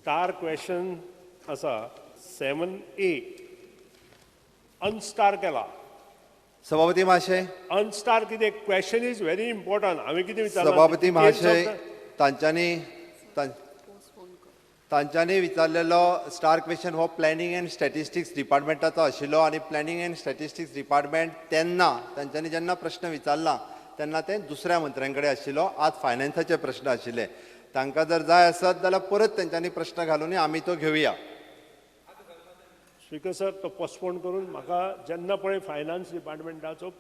Star question आसा 7A अनस्टार केला. सभापती महाशय, अनस्टार कितें क्वेश्चन इज व्हेरी इम्पॉर्टंट. हांवें कितें विचारलां सभापती details of महाशय, the- तांच्यांनी विचारलेलो स्टार क्वेश्चन हो प्लॅनिंग अँड स्टॅटिस्टिक्स डिपार्टमेंटाचो आशिल्लो आनी प्लॅनिंग अँड स्टॅटिस्टिक्स डिपार्टमेंट तेन्ना तांच्यांनी जेन्ना प्रश्न विचारला तेन्ना ते दुसऱ्या मंत्र्यां कडेन आशिल्लो. आज फायनान्साचे प्रश्न आशिल्ले. तांकां जर जाय आसत जाल्यार परत तेंच्यांनी प्रश्न घालून आमी तो घेवया. स्पीकर सर, तो पोस्टपोन करून म्हाका जेन्ना पळय फायनान्स डिपार्टमेंटाचो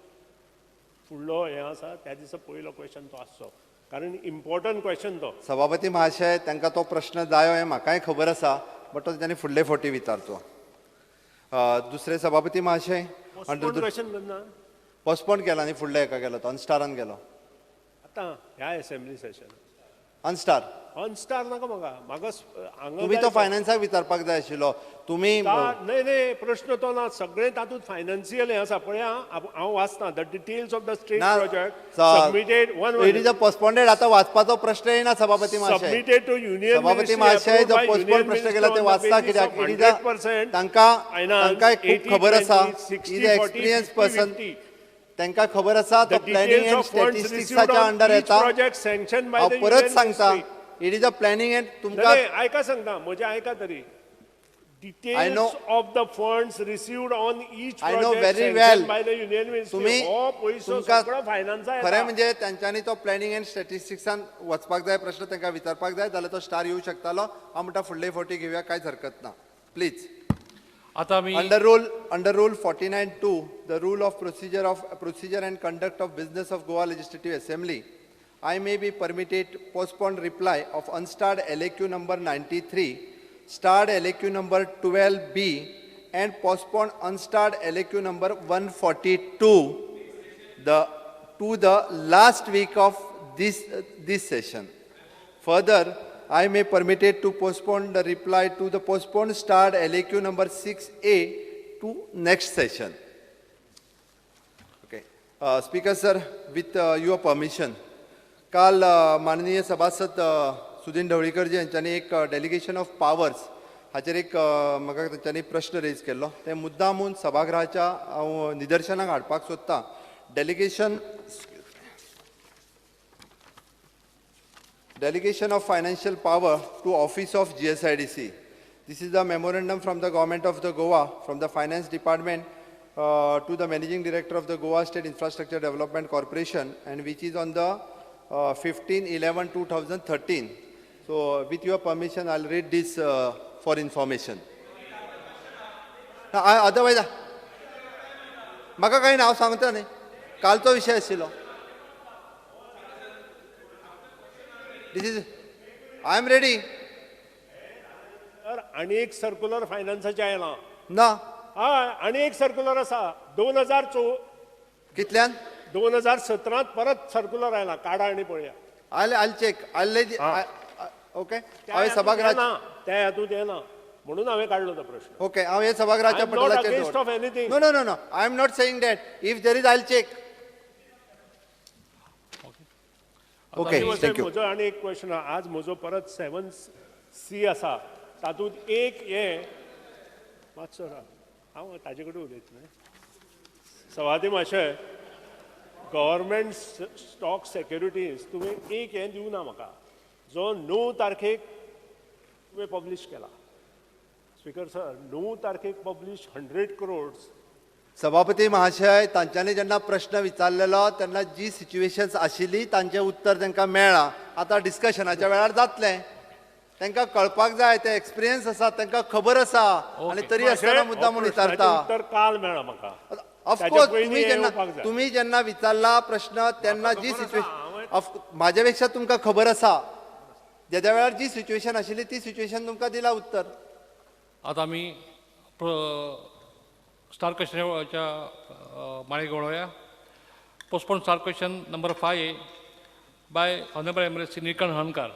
फुडलो हें आसा त्या दिसा पयलो क्वेश्चन तो आसचो, कारण इम्पॉर्टंट क्वेश्चन तो. सभापती महाशय, तांकां तो प्रश्न जायो हें म्हाकाय खबर आसा, बट तो तेंच्यांनी फुडले फावटी विचारचो. दुसरे सभापती महाशय, पोस्टपोन क्वेश्चन करना पोस्टपोन केला आनी फुडल्या हेका गेलो, तो अनस्टारान गेलो. आतां ह्या असेंब्ली सेशन अनस्टार अनस्टार नाका म्हाका हांगा तुम्ही तो फायनान्साक विचारपाक जाय आशिल्लो. तुम्ही नाही प्रश्न तो ना. सगळें तातूंत फायनान्शियल हें आसा पळय. हांव वाचता the details of the state project submitted it is a postponed. आता वाचपाचो प्रश्न येना सभापती महाशय. सबमिटेड टू युनियन सभापती महाशय, जो पोस्टपोन प्रश्न केला ते वाचता कित्याक इट इज तांकां खूब खबर आसा. Is a experience person. तांकां खबर आसा तो प्लॅनिंग अँड स्टॅटिस्टिक्साच्या अंडर येता. हांव परत सांगता, it is a planning and तुमकां आयका सांगता म्हजें आयका तरी. Details of the funds received on each I know project very sanctioned well. by the Union Ministry. तुम्ही हो पयसो तुमकां सगळो फायनान्सा खरें म्हणजे तांच्यांनी तो प्लॅनिंग अँड स्टॅटिस्टिक्सान वचपाक जाय प्रश्न तांकां विचारपाक जाय जाल्यार तो स्टार येवं शकतालो. हांव म्हणटा फुडले फावटी घेवया, कांयच हरकत ना. प्लीज. आता आमी under rule 49(2), the rule of procedure and conduct of business of Goa Legislative Assembly, I may be permitted postponed reply of unstarred LAQ number 93, starred LAQ number 12B, and postponed unstarred LAQ number 142 to the last week of this session. Further, I may permitted to postpone the reply to the postponed starred LAQ number 6A to next session. Okay. Speaker sir, with your permission, काल माननीय सभासद सुदीन ढवळीकरजी यांच्यानी एक delegation of powers हाचेर एक म्हाका तांच्यांनी प्रश्न raise केल्लो. ते मुद्दामून सभागृहाच्या हांव निदर्शनाक हाडपाक सोदतां. Delegation of financial power to Office of GSIDC. This is a memorandum from the Government of the Goa, from the Finance Department to the Managing Director of the Goa State Infrastructure Development Corporation, and which is on the 15/11/2013. So, with your permission, I'll read this for information. Otherwise, म्हाका काही नाव सांगता न्ही, कालचो विशय आशिल्लो. This is, I am ready. आनी एक circular फायनान्साचें आयलां ना. हय, आनी एक सर्क्युलर आसा 2004 कितल्यान 2017 परत सर्क्युलर आयलां. काडा आनी पळया. I'll check. ओके. हांवें सभागृहात त्या हातूंत येना म्हणून हांवें काडलो तो प्रश्न. ओके. हांव हे सभागृहाच्या against of anything. No. I am not saying that. If there is, I'll check. Okay. Thank you. म्हजो आनी एक क्वेश्चन. आज म्हजो परत 7C आसा. तातूंत एक हे मातसो हांव ताजे कडेन उलयतलें. सभापती मातशें, गव्हर्मेंट स्टॉक सेक्युरिटीज तुवें एक हें दिवना म्हाका, जो 9 तारखेक तुवें पब्लीश केला. स्पीकर सर, 9 तारखेक पब्लीश 100 crores. सभापती महाशय, तांच्यांनी जेन्ना प्रश्न विचारलेलो तेन्ना जी सिच्युएशन्स आशिल्ली तांचें उत्तर तांकां मेळ्ळां. आतां डिस्कशनाच्या वेळार जातलें. तांकां कळपाक जाय, ते एक्सपिरियन्स आसा, तांकां खबर आसा, आनी तरी आसतना मुद्दाम म्हणून विचारता. उत्तर काल मेळ्ळां म्हाका. ऑफकोर्स तुम्ही जेन्ना विचारला प्रश्न तेन्ना जी सिच्युएशन म्हाजे पेक्षा तुमकां खबर आसा, ज्या वेळार जी सिच्युएशन आशिल्ली ती सिच्युएशन तुमकां दिला उत्तर. आता आमी स्टार क्वेश्चनच्या माळेक वळोवया. Postpone star question number 5 by honourable MLA Shri Nilkanth Halarnkar.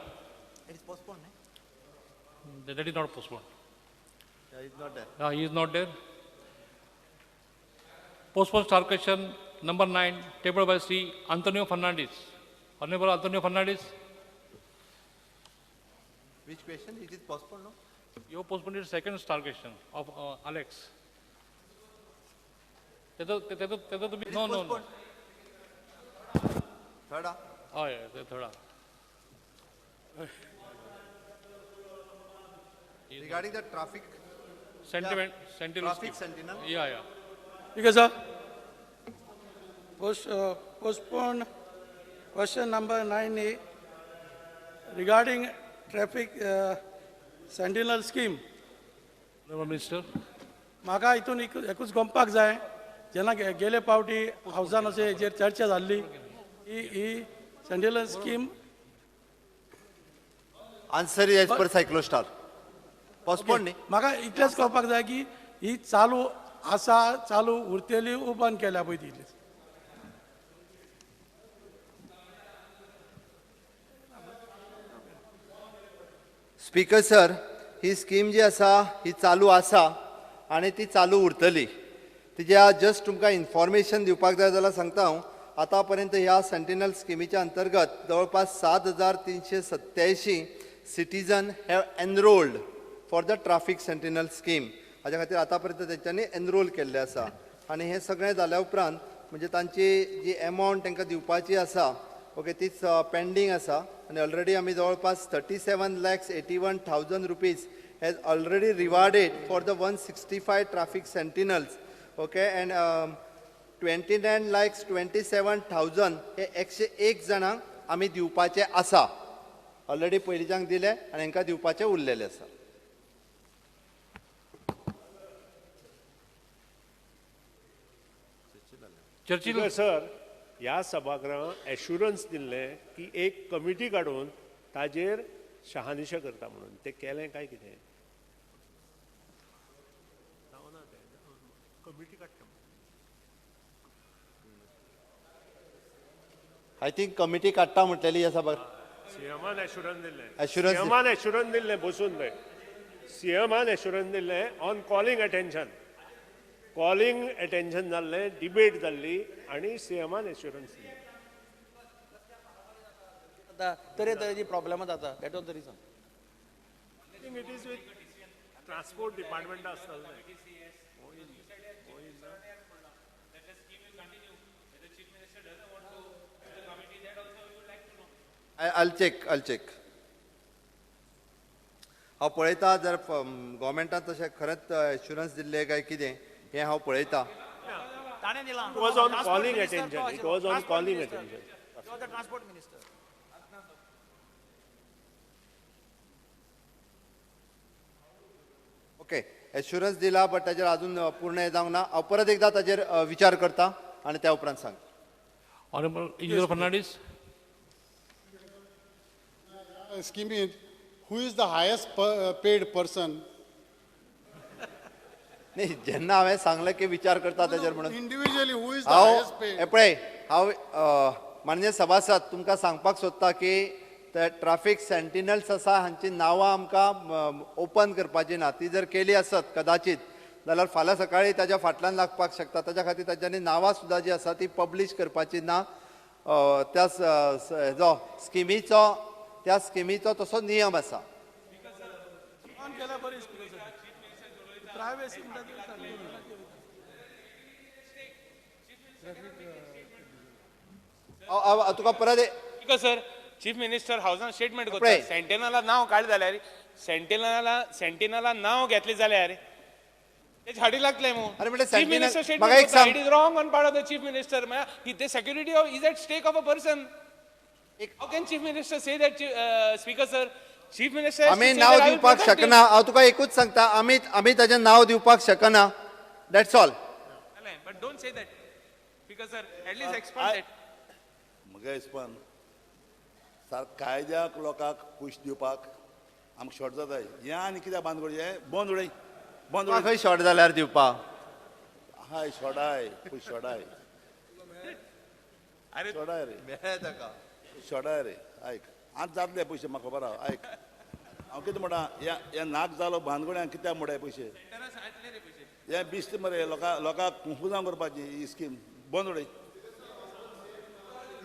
That is not postponed. He is not there. No, he is not there. Postpone star question number 9, tabled by Sri Antonio Fernandez. Honorable Antonio Fernandez. Which question? It is postponed, no? You postponed the second star question of Alex. त्याचं तुम्ही no no no Third, हय ते थोडा regarding the traffic sentinel traffic sentinel. या Because postpone question number 9A regarding traffic sentinel scheme. Minister म्हाका हितून एकूच गमपाक जाय जेन्ना गेले पावटी हावसान अशें हेजेर चर्चा जाल्ली ही sentinel scheme Answer is as per cyclostar. Postponed, न्ही? म्हाका इतलेंच कळपाक जाय की ही चालू आसा चालू उरतेली बंद केल्या पळय ती इतलीच. स्पीकर सर, ही स्कीम जी आसा ही चालू आसा आनी ती चालू उरतली. तिच्या जस्ट तुमकां इन्फॉर्मेशन दिवपाक जाय जाल्यार सांगता हांव. आतां पर्यंत ह्या सेंटिनल स्किमीच्या अंतर्गत जवळपास 7,387 citizen have enrolled for the traffic sentinel scheme. हाच्या खातीर आतां पर्यंत तेंच्यांनी एनरोल केल्लें आसा. आनी हें सगळें जाल्या उपरांत म्हणजे तांची जी एमावंट तांकां दिवपाची आसा ओके तीच पेंडींग आसा. आनी ऑलरेडी आमी जवळपास 37,81,000 rupees has already rewarded for the 165 traffic sentinels, okay, and 29,27,000 हे 101 जाणांक आमी दिवपाचे आसा. ऑलरेडी पयलींच्यांक दिले आनी हांकां दिवपाचे उरलेले आसा. चर्चिल सर ह्या सभागृहां एश्युरन्स दिल्ले की एक कमिटी काडून ताजेर शहानिशा करता म्हणून ते केलें काय कितें कमिटी काडटा आय थिंक कमिटी काडटा म्हटलेली आसा बघ. सीएमान एश्युरन्स दिल्लें Assurance सीएमान एश्युरन्स दिल्लें बसून थंय सीएमान एश्युरन्स दिल्लें ऑन कॉलिंग अटेन्शन जाल्लें डिबेट जाल्ली आनी सीएमान एश्युरन्स दिल्लें. तरेतरेची प्रॉब्लेम जाता that was the region. It is with transport department आसतलें. I'll check. हांव पळयता जर गव्हर्मेंटान तशें खरेंच एश्युरन्स दिल्ले काय कितें हें हांव पळयता. ताणें दिलां. It was on calling attention. It was on calling attention. He was the transport minister. Okay assurance दिला बट ताजेर अजून पूर्ण हें जावंक ना. हांव परत एकदा ताजेर विचार करता आनी त्या उपरांत सांग. Honourable engineer Fernandes Scheme is, who is the highest paid person? न्ही जेन्ना हांवें सांगलें की विचार करता ताजेर म्हणून Individually, who is the हांव highest paid? हे पळय हांव मान्य सभासद तुमकां सांगपाक सोदता की ते ट्रॅफिक सेंटिनल्स आसा हांची नांवां आमकां ओपन करपाची ना. ती जर केली आसत कदाचित जाल्यार फाल्यां सकाळीं ताच्या फाटल्यान लागपाक शकता. ताच्या खातीर ताच्यांनी नांवां सुद्दां जी आसा ती पब्लीश करपाची ना. त्या स्किमीचो तसो नियम आसा. बंद केल्या बरी प्रायवेट स्कीम तुका परत ठीक सर चीफ मिनिस्टर हाऊसान स्टेटमेंट पळय. करता सेंटिनला नाव काढ जाल्यार सेंटिनला नाव घेतले जाल्यार ते झाडी लागले अरे म्हणजे चीफ Sentinel- मिनिस्टर म्हाका एक स्टेटमेंट सांग. It is wrong on part of the chief minister the security is at stake of a person. How can chief minister say that speaker sir chief minister आमी नांव दिवपाक शकना. हांव तुका एकूच सांगता आमी ताचें नांव दिवपाक शकना. That's all. But don't say that speaker sir at least explain that. म्हगे हिसपान कायद्याक लोकांक पुश दिवपाक आमकां शॉर्ट जाताय. हें आनी कित्याक बंद करचें बंद उडय बंद उडय खंय शॉर्ट जाल्यार दिवपा. हाय शोडाय पुश शोडाय अरे शोडाय रे शोडाय रे आयक आज जातले पयशे म्हाका खबर आहा. आयक हांव कितें म्हणटा हे नाक जालो भानगड्यांक कित्याक मोडाय पयशे हे बिश्ट मरे लोकांक कन्फ्युजन करपाची ही स्कीम बंद उडय.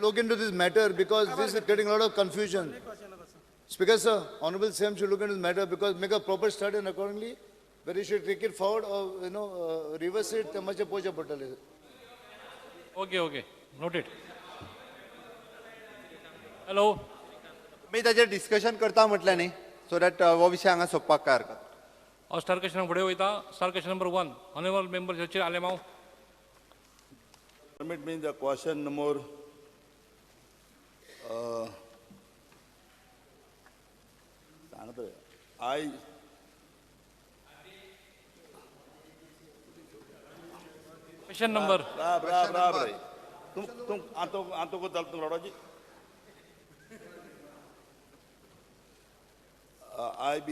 Look into this matter because this is getting a lot of confusion. Speaker, sir, Honorable Sam should look into this matter because make a proper study and accordingly, whether he should take it forward or, reverse it, the much pocha portal. Okay. Noted. Hello. मी ताजेर discussion करता म्हटलें न्ही so that हो विशय हांगा सोंपपाक काय हरकत star question फुडें वयता. Star question number 1. Honorable member Shachir Alemao. Permit me the question number I Question number. रे तुम आतो को दल तुम लड़ो जी IB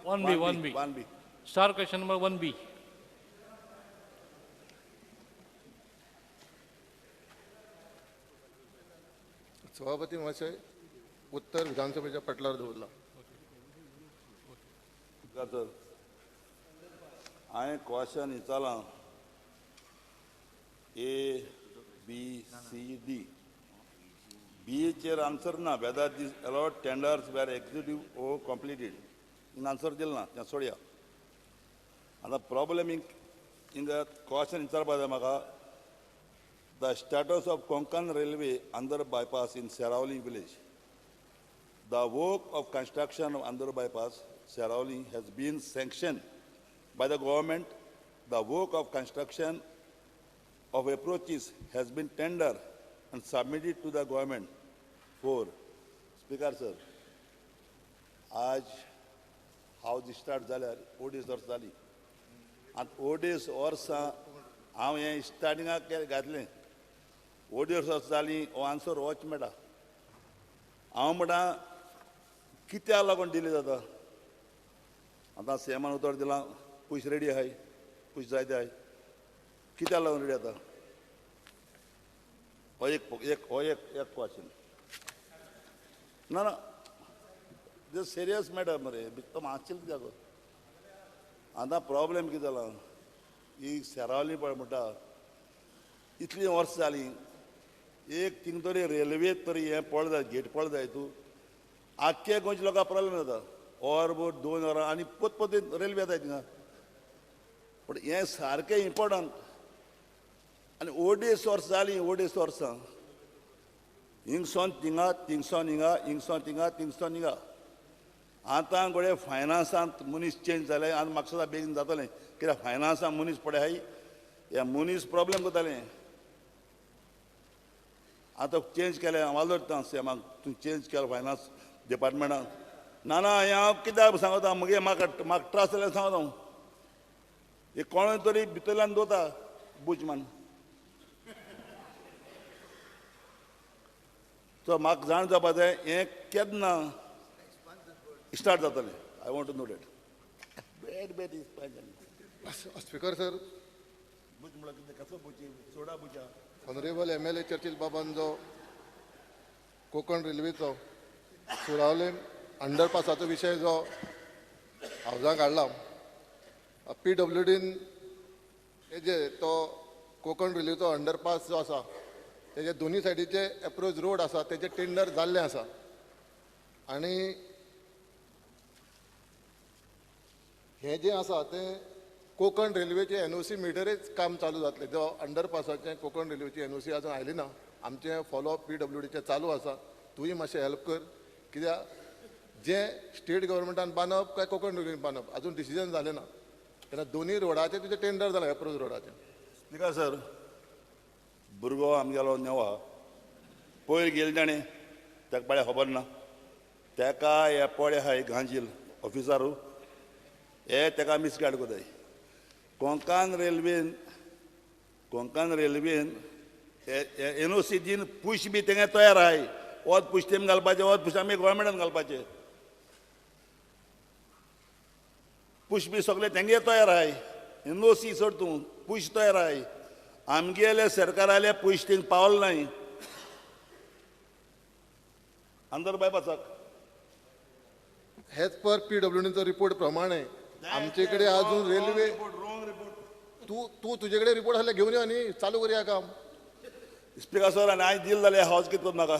1B. Star question number 1B. सभापती महाशय उत्तर विधानसभेच्या पटलावर दवरला सर हांवें क्वेश्चन विचारलां ABCD B चेर आन्सर ना whether these allowed tenders were executive or completed in answer दिल ना तें सोडया आतां problem in the question विचारपा जाय म्हाका the status of Konkan Railway under bypass in Sarauli village. The work of construction of under bypass Sarauli has been sanctioned by the government. The work of construction of approaches has been tendered and submitted to the government for. Speaker sir, आज house start जाल्यार ओडीस वर्स जाली आनी ओडीस वर्सां हांव हें स्टार्टिंगाक घातलें ओडीस वर्स जाली हो आन्सर होच मेळटा हांव म्हणटा कित्याक लागून डिले जाता आतां सेमान उतर दिलां पयशे रेडी आहाय पयशे जायते आहाय कित्याक लागून रेडी जाता हो एक क्वेश्चन ना दिस सिरियस मॅटर मरे तो मातशें कित्याक आतां प्रॉब्लेम कितें जाला ही सेरावली पळय म्हणटा इतलीं वर्सां जालीं एक थिंग तरी रेल्वे तरी हें पळ जाय गेट पळ जाय तूं आख्खे गोंयच्या लोकांक प्रॉब्लेम जाता ऑर बोट 2 वरां आनी पोतपोतीत रेल्वे येताय थिंगा पूण हें सारकें इम्पॉर्टंट आनी ओडीस वर्सां जालीं ओडीस वर्सां हिंगसोन थिंगा थिंगसोन हिंगा हिंगसोन थिंगा थिंगसोन हिंगा आतां घोडे फायनान्सांत मनीस चेंज जाले आनी म्हाका सुद्दां बेगीन जातलें कित्याक फायनान्सांत मनीस पळय हाय हे मनीस प्रॉब्लेम करताले आतां चेंज केलें हांव धरता सेमाक तूं चेंज केलो फायनान्स डिपार्टमेंटान ना हें हांव कित्याक सांगता मगे म्हाका त्रास जाल्यार सांगता हांव हे कोणूय तरी भितरल्यान दोता बुचमान सो म्हाका जाण जावपा जाय हें केन्ना स्टार्ट जातलें I want to know that beat is speaker sir बुच म्हणल्यार कितें कसो बुची सोडा बुचा ऑनरेबल MLA चर्चिल बाबांचो कोकण रेल्वेचो सुरावले अंडरपासाचो विशय जो हावजाक हाडला PWDन हेजे तो कोकण रेल्वेचो अंडरपास जो आसा तेजे दोनी सायडीचे एप्रोच रोड आसा तेजे टेंडर जाल्लें आसा आनी हें जें आसा तें कोकण रेल्वेचे NOC मिटरच काम चालू जातलें जो अंडरपासाचें कोकण रेल्वेची NOC अजून आयली ना आमचें फॉलोअप PWDचें चालू आसा तुवें मातशें हेल्प कर कित्याक जें स्टेट गव्हर्मेंटान बांदप काय कोकण रेल्वेन बांदप अजून डिसिजन जालें ना तेन्ना दोनी रोडाचें तुजें टेंडर जालां एप्रोच रोडाचें स्पीकर सर भुरगो आमगेलो नेवा पयर गेले ताणें ताका बाळ्या खबर ना ताका हे पळे आहाय गांजील ऑफिसरू हे ताका मिसगायड कोताय कोंकण रेल्वेन NOC दिन पुश बी तेंगे तयार आहाय वच पुश तेमी घालपाचें वच पुश आमी गोवोरमेंटान घालपाचें पुश बी सगळे तेंगे तयार आहाय NOC सोड तूं पुश तयार आहाय आमगेले सरकाराले पुश थिंग पावल नाय अंदर बायपासाक हेच पर PWDचो रिपोर्ट प्रमाणे आमचे कडेन अजून रेल्वे तूं तुजे कडेन रिपोर्ट आसल्यार घेवन यो न्ही चालू करया काम स्पीकर सर आनी हांवें दिल जाल्यार हावज कितें कोत म्हाका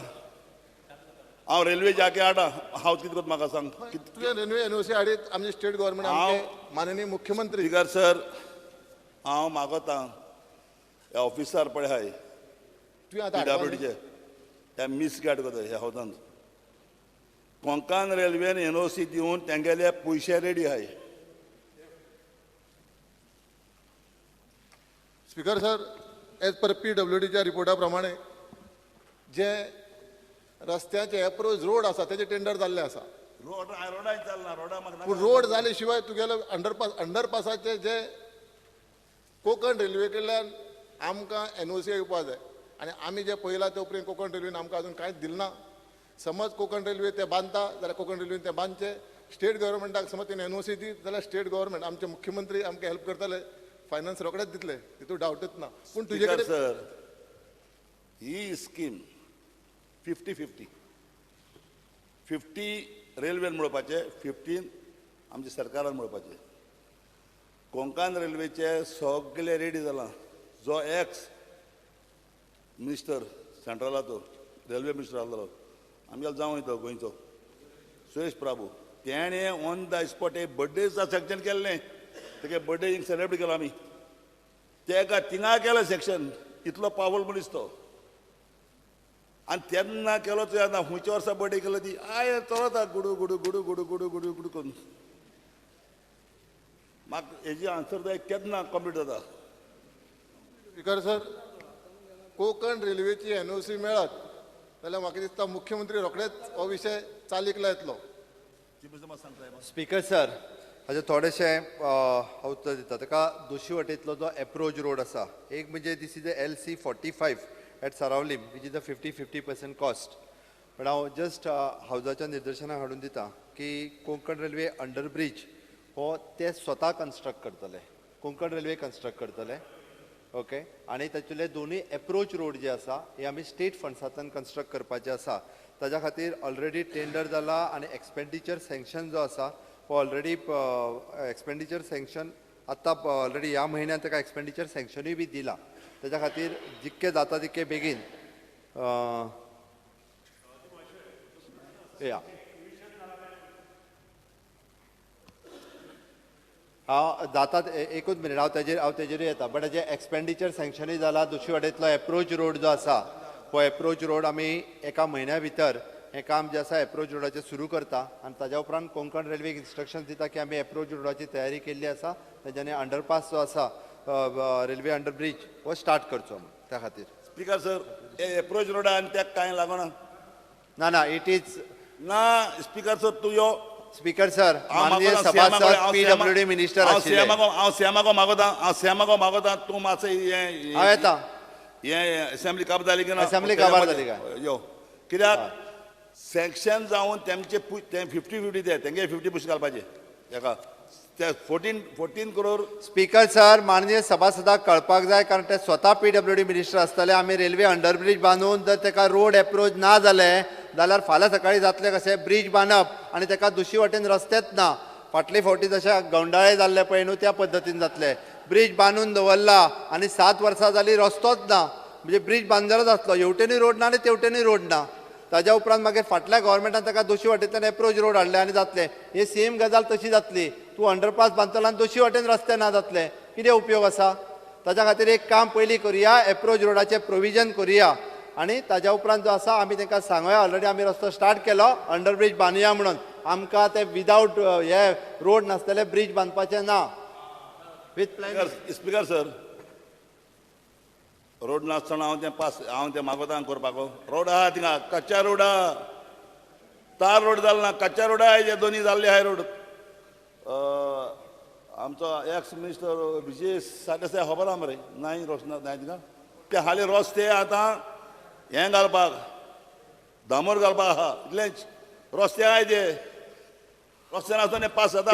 हांव रेल्वे जाके हाडा हांव कितें करता म्हाका सांग तुवें रेल्वे एनओसी हाडीत आमचे स्टेट गव्हर्मेंट आमचे माननीय मुख्यमंत्री स्पिकर सर हांव मागोता हे ऑफिसर पळय हाय तुवें आतां हाडपाक PWDचे त्या मिस गाड करता ह्या हावजान कोंकण रेल्वेन एनओसी दिवन तेंगेले पयशे रेडी आहाय स्पीकर सर एज पर PWDच्या रिपोर्टा प्रमाणे जे रस्त्याचे अप्रोच रोड आसा तेजे टेंडर जाल्ले आसा रोडाय चलना रोडा म्हाका पूण रोड जाले शिवाय तुगेले अंडरपासाचे जे कोंकण रेल्वे कडल्यान आमकां एनओसी येवपाक जाय आनी आमी जे पयला ते उपरांत कोंकण रेल्वेन आमकां अजून कांयच दिलें ना समज कोंकण रेल्वे ते बांदता जाल्यार कोंकण रेल्वेन ते बांदचे स्टेट गव्हर्मेंटाक समज तेणें एनओसी दी जाल्यार स्टेट गव्हर्मेंट आमचे मुख्यमंत्री आमकां हेल्प करतले फायनान्स रोखडेच दितले तितून डावटच ना पूण तुजे कडेन सर ही स्कीम 50-50 50 रेल्वेन मेळपाचे 15 आमच्या सरकारान मेळपाचे कोंकण रेल्वेचे सगळे रेडी जाला जो एक्स मिनिस्टर सेंट्रलाचो रेल्वे मिनिस्टर आसलो आमगेलो जावं येतो गोंयचो सुरेश प्रभू तेणें ऑन द स्पॉट एक बर्थडे सेक्शन केल्लें तेगे बर्थडे हिंग सेलेब्रेट केलो आमी तेका थिंगा केलें सेक्शन इतलो पावल मनीस तो आनी तेन्ना केलो तुवें आतां खुंयच्या वर्सा बर्थडे केलो ती आय चलता गुडू गुडू गुडू गुडू गुडू गुडू गुडू करून म्हाका हेजी आन्सर जाय केन्ना कंप्लीट जाता स्पीकर सर कोंकण रेल्वेची एनओसी मेळत जाल्यार म्हाका दिसता मुख्यमंत्री रोखडेच हो विशय चालीक लायतलो स्पीकर सर हाजे थोडेशे हांव उत्तर दिता ताका दोशी वटेंतलो जो एप्रोच रोड आसा एक म्हणजे this is LC 45 at Saravalim which is the 50% cost but हांव जस्ट हावजाच्या निर्देशनाक हाडून दिता की कोंकण रेल्वे अंडरब्रीज हो ते स्वता कन्स्ट्रक्ट करतले कोंकण रेल्वे कन्स्ट्रक्ट करतले ओके आनी तातूंतले दोनूय एप्रोच रोड जे आसा हे आमी स्टेट फंड्सांतल्यान कन्स्ट्रक्ट करपाचे आसा ताज्या खातीर ऑलरेडी टेंडर जाला आनी एक्सपेंडिचर सँक्शन जो आसा हो ऑलरेडी एक्सपेंडिचर सँक्शन आतां ऑलरेडी ह्या म्हयन्यात ताका एक्सपेंडिचर सँक्शनूय बी दिला ताज्या खातीर जितके जाता तितके बेगीन या हांव जाता एकूच मिनीट हांव तेजेरूय येता बट हेजे एक्सपेंडिचर सँक्शनूय जाला दुसरे वाटेंतलो एप्रोच रोड जो आसा हो एप्रोच रोड आमी एका म्हयन्या भितर हें काम जें आसा एप्रोच रोडाचें सुरू करता आनी ताज्या उपरांत कोंकण रेल्वेक इन्स्ट्रक्शन्स दिता की आमी एप्रोच रोडाची तयारी केल्ली आसा तेज्यानी अंडरपास जो आसा रेल्वे अंडरब्रीज हो स्टार्ट करचो त्या खातीर स्पीकर सर हे एप्रोच रोडान त्याक कांय लागना ना इट इज ना स्पीकर सर तूं यो स्पीकर सर माननीय सभासद PWD मिनिस्टर आशिल्ले हांव सेमागो मागोता तूं मातसो हांव येता हे असेंब्ली काबार जाली की ना असेंब्ली काबार जाली काय यो कित्याक सँक्शन जावन तेमचे 50-50 ते तेंगे 50 पयशे घालपाचे तेका ते 14 करोड स्पीकर सर माननीय सभासदाक कळपाक जाय कारण ते स्वता PWD मिनिस्टर आसतले आमी रेल्वे अंडरब्रीज बांदून जर ताका रोड एप्रोच ना जाले जाल्यार फाल्यां सकाळीं जातलें कशें ब्रीज बांदप आनी ताका दुसरे वटेन रस्तेच ना फाटले फावटी जशे गवंडाळे जाल्ले पळय न्हू त्या पद्दतीन जातले ब्रीज बांदून दवरला आनी 7 वर्सां जालीं रस्तोच ना म्हणजे ब्रीज बांदलोच आसलो हेवटेनूय रोड ना आनी तेवटेनूय रोड ना ताज्या उपरांत मागीर फाटल्या गव्हर्मेंटान ताका दुसरे वाटेंतल्यान एप्रोच रोड हाडले आनी जातले ही सेम गजाल तशी जातली तूं अंडरपास बांदतलो आनी दुसरे वाटेन रस्ते ना जातले कितें उपयोग आसा ताज्या खातीर एक काम पयलीं करुया एप्रोच रोडाचें प्रोविजन करुया आनी ताज्या उपरांत जो आसा आमी तांकां सांगुया ऑलरेडी आमी रस्तो स्टार्ट केलो अंडरब्रीज बांदुया म्हणून आमकां ते विदावट हे रोड नासतले ब्रीज बांदपाचें ना with plan speaker sir road नासतना हांव ते मागोता करपाक रोड आहा थिंगा कच्चा रोड आहा तार रोड जालो ना कच्चा रोड आहा हे दोनी जाल्ले आहाय रोड आमचो एक्स मिनिस्टर विजय सारकें खबर आहा मरे नाही रोशन नाही थिंगा ते हालीं रस्ते आतां हें घालपाक दामोर घालपाक आहा इतलेंच रस्ते आहाय ते रस्ते नासतना पास जाता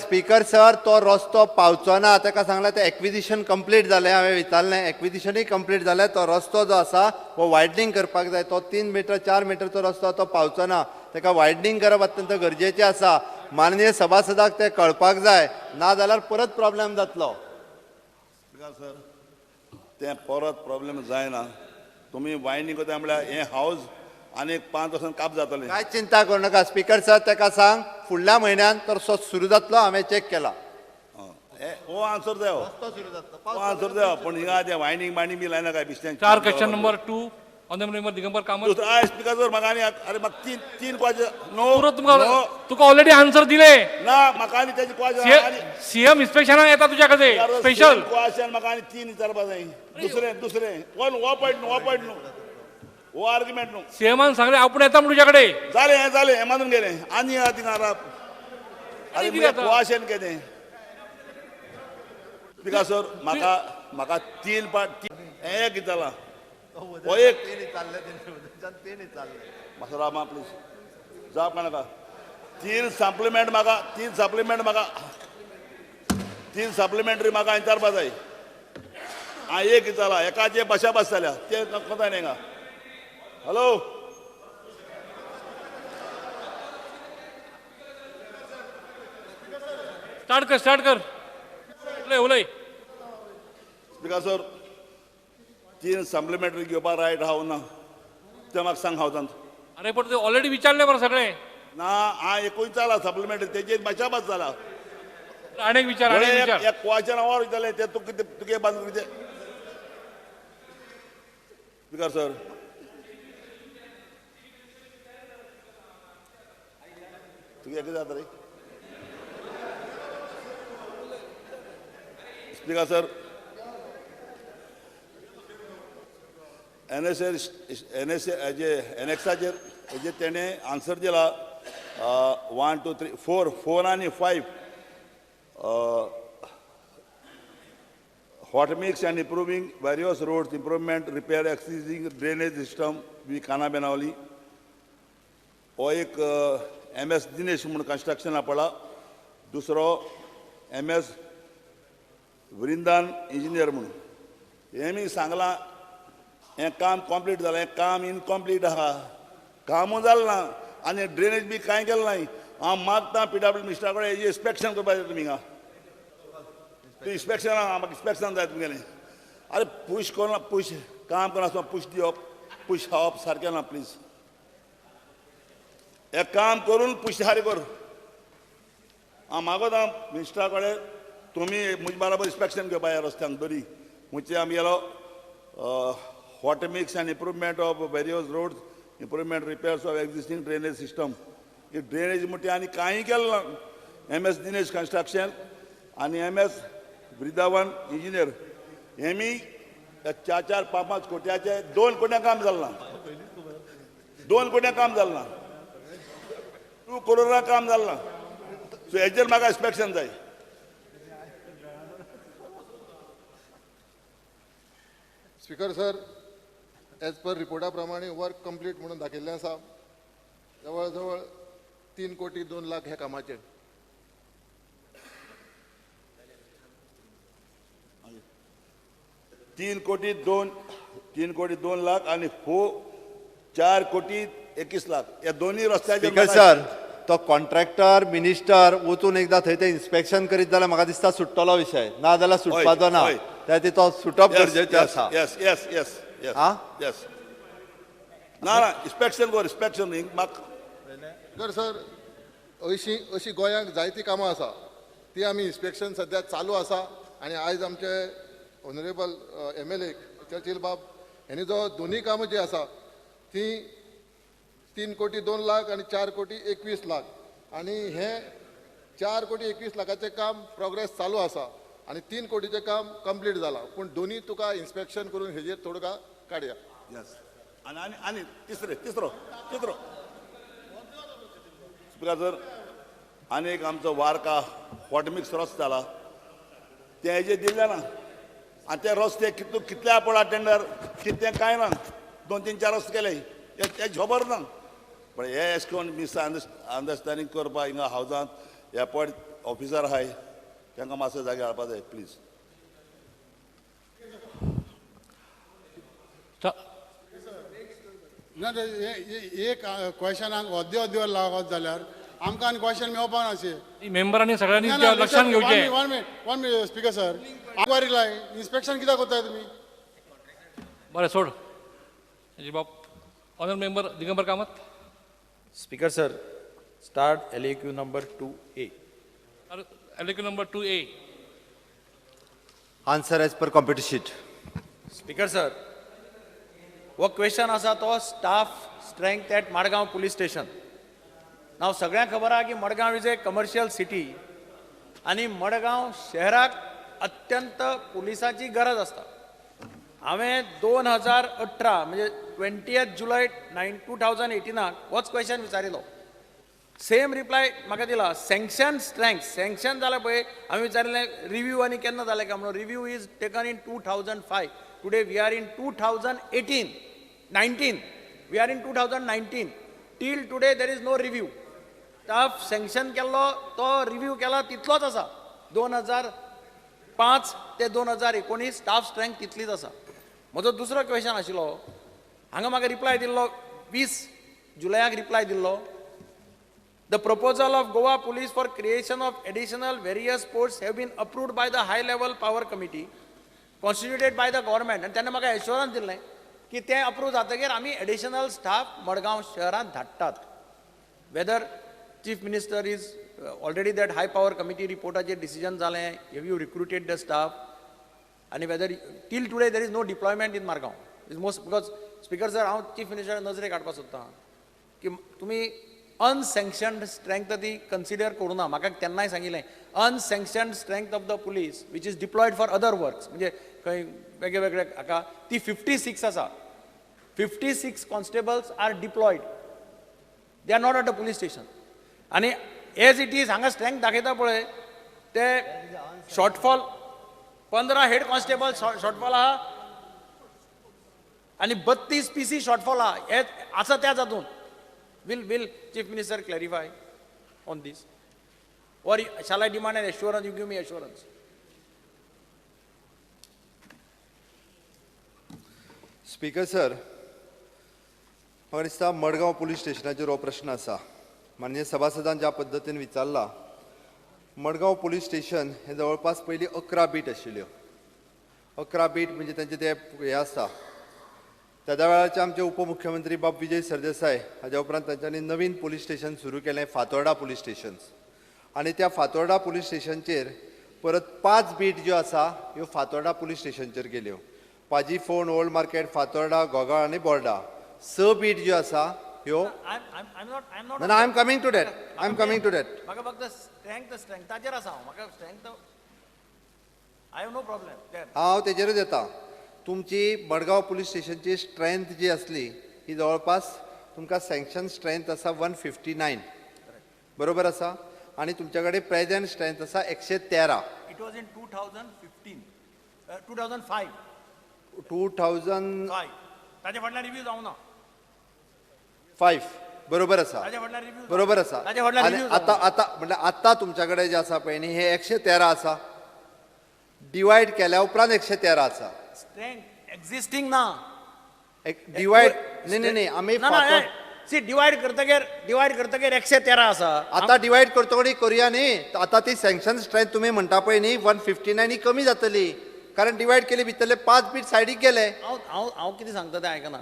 स्पीकर सर तो रस्तो पावचो ना ताका सांगलें तें एक्विजिशन कंप्लीट जालें हांवें विचारलें एक्विजिशनूय कंप्लीट जालें तो रस्तो जो आसा हो वायडनींग करपाक जाय तो 3 मीटर 4 मीटरचो रस्तो तो पावचो ना ताका वायडनींग करप अत्यंत गरजेचें आसा माननीय सभासदाक तें कळपाक जाय ना जाल्यार परत प्रॉब्लेम जातलो स्पीकर सर तें परत प्रॉब्लेम जायना तुमी वायडनींग करता म्हळ्यार हें हावज आनी 5 वर्सान काप जातलें. काय चिंता करू नका स्पीकर सर ताका सांग फुडल्या म्हयन्यान तर सुरू जातलो हांवें चॅक केला हो आन्सर जायो हो आन्सर जायो पण हिंगा ते वायनींग बायनींग बी लायना काय बिश्ट्यांक. चार question number 2 honourable member Digambar Kamat. दुसरा स्पीकर सर म्हाका आनी अरे म्हाका तीन क्वेश्चन नो पुरो तुका ऑलरेडी आन्सर दिले. ना म्हाका आनी तेजे क्वेश्चन सीएम इन्स्पेक्शनाक येता तुझ्या कडेन स्पेशल. क्वेश्चन म्हाका आनी 3 विचारपा जाय. दुसरें हो पॉयंट न्हू हो आर्ग्युमेंट न्हू. सीएमान सांगले आपण येता म्हणून तुझ्या कडेन. जालें हें मानून गेलें आनी थिंगा अरे क्वेश्चन कितें स्पीकर सर म्हाका 3 पार्ट हें कितें जालां हो एक रामा प्लीज जावप नाका 3 सप्लिमेंटरी म्हाका विचारपा जाय. एक जाला एकाचे बशाबस जाल्या ते कोताय न्ही हिंगा. हॅलो स्टार्ट कर उलय. स्पीकर सर 3 सप्लिमेंटरी घेवपाक रायट हांव ना तें म्हाका सांग हांव जावन. अरे पण ते ऑलरेडी विचारले बरं सगळे. ना हांव एकूच जाला सप्लिमेंटरी तेजेर बशाबस जाला. अनेक विचार एक क्वेश्चन हांव विचारलें तें तुगे बंद कितें स्पीकर सर तुगे कितें जाता रे स्पीकर सर एनएक्साचेर हेजेर तेणें आन्सर दिला 1 2 3 4 आनी 5 hot mix and improving various roads, improvement, repair existing drainage system, we Kana Benavali. हो एक MS दिनेश म्हणून कंस्ट्रक्शन पडला. दुसरो MS वृंदान इंजिनियर म्हणून हे मी सांगला हें काम कंप्लीट जालें. हें काम इनकम्प्लीट आहा कामूय जालें ना आनी ड्रेनेज बी कांय केलें नाय. हांव मागता PW मिनिस्टरा कडेन हेजें इन्स्पेक्शन करपाक जाय तुमी हिंगा. इन्स्पेक्शन म्हाका इन्स्पेक्शन जाय तुमगेलें. अरे पुश कोना पुश काम करना पुश दिवप पुश खावप सारकें ना प्लीज. एक काम करून पुश्यारी कर. हांव मागोता मिनिस्टरा कडेन तुमी म्हजे बराबर इन्स्पेक्शन घेवपा ह्या रस्त्यांक बरी. म्हणजे आमी गेलो water mix and improvement of various roads improvement repairs of existing drainage system. ही ड्रेनेज म्हणटी आनी कांय केलें ना. MS दिनेश कंस्ट्रक्शन आनी MS वृंदावन इंजिनियर हेमी 4-5 कोट्याचे 2 कोट्या काम जालें ना. 2 कोट्या काम जालें ना. 2 करोडा काम जालें ना. सो हेजेर म्हाका इन्स्पेक्शन जाय. स्पीकर सर एज पर रिपोर्टा प्रमाणे वर्क कंप्लीट म्हणून दाखयल्लें आसा. जवळ जवळ 3 कोटी 2 लाख ह्या कामाचे. तीन कोटी दोन लाख आणि 4 कोटी 21 लाख या दोन्ही रस्त्याचे. स्पीकर सर तो कॉन्ट्रॅक्टर मिनिस्टर वचून एकदा थंय ते इन्स्पेक्शन करीत जाल्यार म्हाका दिसता सुट्टलो विषय ना जाल्यार सुटपाचो ना. त्या तो सुटप गरजेचें आसा. Yes yes yes yes yes ना इन्स्पेक्शन कर इन्स्पेक्शन म्हाका. स्पीकर सर अशी गोंयांत जायतीं कामां आसा ती आमी इन्स्पेक्शन सध्या चालू आसा. आनी आयज आमचे ऑनरेबल MLA चर्चिल बाब हेणी जो दोन्ही कामां जी आसा ती 3 कोटी 2 लाख आणि 4 कोटी 21 लाख आणि हे 4 कोटी 21 लाखाचे काम प्रोग्रेस चालू आसा आणि 3 कोटीचे काम कंप्लीट जाला. पूण दोन्ही तुका इन्स्पेक्शन करून हेजेर तोडगा काडया. यस आणि तिसरो स्पीकर सर आनी एक आमचो वारका वॉटर मिक्स रस्तो जाला ते हेजेर दिल्ले ना. आणि ते रस्ते कितल्या पडला टेंडर कितें कांय ना. 2-3-4 रस्ते केले हे खबर ना. पण हे अशें करून मिस अंडरस्टँडींग करपाक हिंगा हावजांत एअरपोर्ट ऑफिसर आहाय तांकां मातसो जागे हाडपा जाय प्लीज. ना एक क्वेश्चनाक अर्दे वर लागत जाल्यार आमकां आनी क्वेश्चन मेळपाक नाशे. मेंबरांनी सगळ्यांनी लक्षात घेवचें. 1 मिनिट स्पीकर सर इन्क्वायरी लाय इन्स्पेक्शन कित्याक कोत्ताय तुमी. बरें सोड हेजी बाब Honorable Member Digambar Kamath. Speaker sir, start LAQ number 2A. LAQ number 2A. Answer as per computer sheet. Speaker sir, वो क्वेश्चन आसा तो staff strength at Madgaon police station. Now सगळ्यांक खबर आहा की Madgaon is a commercial city आणि मडगांव शहराक अत्यंत पुलिसाची गरज असता. हांवें 2018 म्हणजे 20 जुलय 2018 होच क्वेश्चन विचारिल्लो. सेम रिप्लाय म्हाका दिला. सँक्शन स्ट्रेंथ सँक्शन जालें पळय हांवें विचारिल्लें रिव्यू आनी केन्ना जालें काय म्हणून. Review is taken in 2005. Today we are in 2019. We are in 2019. Till today there is no review. Staff sanction केल्लो तो रिव्यू केला तितलोच आसा. 2005 ते 2019 स्टाफ स्ट्रेंथ तितलीच आसा. म्हजो दुसरो क्वेश्चन आशिल्लो. हांगा म्हाका रिप्लाय दिल्लो 20 जुलयाक रिप्लाय दिल्लो. The proposal of Goa Police for creation of additional various posts have been approved by the high level power committee constituted by the government. And त्यांना म्हाका एश्योरन्स दिल्लें की तें अप्रूव जातकीर आमी एडिशनल स्टाफ मडगांव शहरांत धाडटात. Whether chief minister is already that high power committee रिपोर्टाचेर डिसिजन जालें. Have you recruited the staff आनी whether till today there is no deployment in Madgaon is most. Because speaker sir हांव chief minister नजरे काडपाक सोदतां की तुमी अनसँक्शन्ड स्ट्रेंथ ती कन्सिडर करूं ना. म्हाका तेन्नाय सांगिल्लें unsanctioned strength of the police which is deployed for other works म्हणजे खंय वेगळे वेगळे हाका ती 56 आसा. 56 constables are deployed. They are not at the police station. आनी एज इट इज हांगा स्ट्रेंथ दाखयता पळय ते शॉर्टफॉल 15 हेड कॉन्स्टेबल शॉर्टफॉल आहा आनी 32 PC शॉर्टफॉल आहा. हे आसा त्याच हातूंत. Will Chief Minister clarify on this? Or shall I demand an assurance? You give me assurance. Speaker sir, म्हाका दिसता मडगांव पुलीस स्टेशनाचेर हो प्रश्न आसा. माननीय सभासदान ज्या पद्दतीन विचारला, मडगांव पुलीस स्टेशन हे जवळपास पयलीं 11 बीट आशिल्ल्यो. 11 बीट म्हणजे तांचे ते हे आसा. त्या वेळाचे आमचे उपमुख्यमंत्री बाब विजय सरदेसाय हाच्या उपरांत तांच्यांनी नवीन पुलीस स्टेशन सुरू केलें, फातोर्डा पुलीस स्टेशन. आनी त्या फातोर्डा पुलीस स्टेशनचेर परत 5 बीट ज्यो आसा ह्यो फातोर्डा पुलीस स्टेशनचेर गेल्यो. पाजी फोंड, ओल्ड मार्केट, फातोर्डा, गोगाळ आनी बोर्डा. 6 बीट ज्यो आसा ह्यो. I am coming to that. म्हाका फक्त स्ट्रेंथाचेर आसा. म्हाका strength I have no problem. हांव तेजेरूच येता. तुमची मडगांव पुलीस स्टेशनची स्ट्रेंथ जी असली ही जवळपास तुमकां सँक्शन स्ट्रेंथ आसा 159. बरोबर आसा. आनी तुमच्या कडेन प्रेझेंट स्ट्रेंथ आसा 113. It was in 2015 2005. 2005 ताचे फाटल्यान रिव्यू जावं ना. बरोबर आसा. ताचे फाटल्यान रिव्यू बरोबर आसा. ताचे फाटल्यान आनी review आतां म्हणजे आतां तुमच्या कडेन जे आसा पळय न्ही हे 113 आसा. डिवायड केल्या उपरांत 113 आसा. स्ट्रेंथ एक्झिस्टिंग ना. डिवायड नाही आमी सी डिवायड करतकीर 113 आसा. आतां डिवायड करतकच करुया न्ही. आतां ती सँक्शन स्ट्रेंथ तुमी म्हणटा पळय न्ही 159 ही कमी जातली. कारण डिवायड केली भितरले 5 बीट सायडीक गेले. हांव कितें सांगता तें आयकना.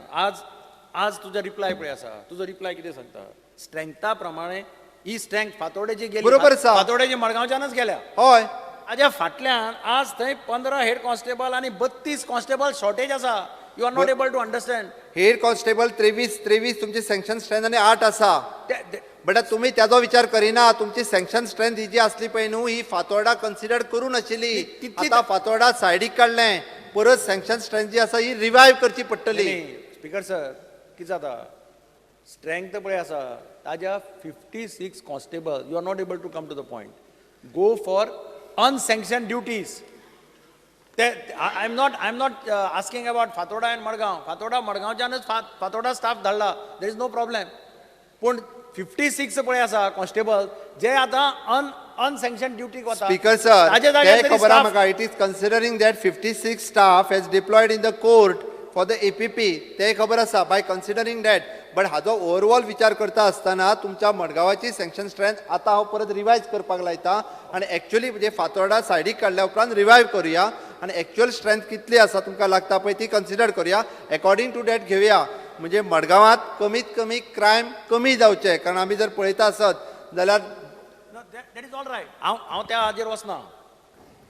आज तुजो रिप्लाय पळय आसा. तुजो रिप्लाय कितें सांगता. स्ट्रेंथा प्रमाणे ही स्ट्रेंथ फातोर्डेची गेली. बरोबर आसा. फातोर्डेची मडगांवच्यानच गेल्या. हय. हाज्या फाटल्यान आज थंय 15 हेड कॉन्स्टेबल आनी 32 कॉन्स्टेबल शॉर्टेज आसा. You are not able to understand. Head constable 23 तुमची सँक्शन स्ट्रेंथ आनी 8 आसा. बट तुमी त्याचो विचार करिना. तुमची सँक्शन स्ट्रेंथ ही जी आसली पळय न्हू ही फातोर्डा कन्सिडर करूं नाशिल्ली. आतां फातोर्डा सायडीक काडलें. परत सँक्शन स्ट्रेंथ जी आसा ही रिवायव करची पडटली. स्पीकर सर कितें जाता स्ट्रेंथ पळय आसा ताज्या 56 constable. You are not able to come to the point. Go for unsanctioned duties. I'm not asking about Fatorda and Madgaon. Fatorda Madgaonच्यानच फातोर्डा स्टाफ धाडला. There is no problem. पूण 56 पळय आसा कॉन्स्टेबल जे आतां अनसँक्शन ड्युटीक वता. स्पीकर सर, ते खबर आहा म्हाका. It is considering that 56 staff has deployed in the court for the APP. ते खबर आसा. By considering that. बट हाजो ओवरऑल विचार करता आसतना तुमच्या मडगांवाची सँक्शन स्ट्रेंथ आतां हांव परत रिवायज करपाक लायता आनी एक्चुअली म्हणजे फातोर्डा सायडीक काडल्या उपरांत रिवायव करुया आनी एक्चुअल स्ट्रेंथ कितली आसा तुमकां लागता पळय ती कन्सिडर करुया. अकॉर्डिंग टू दॅट घेवया. म्हणजे मडगांवांत कमीत कमी क्रायम कमी जावचे, कारण आमी जर पळयता आसत जाल्यार दॅट इज ऑल रायट. हांव त्या हाजेर वचना.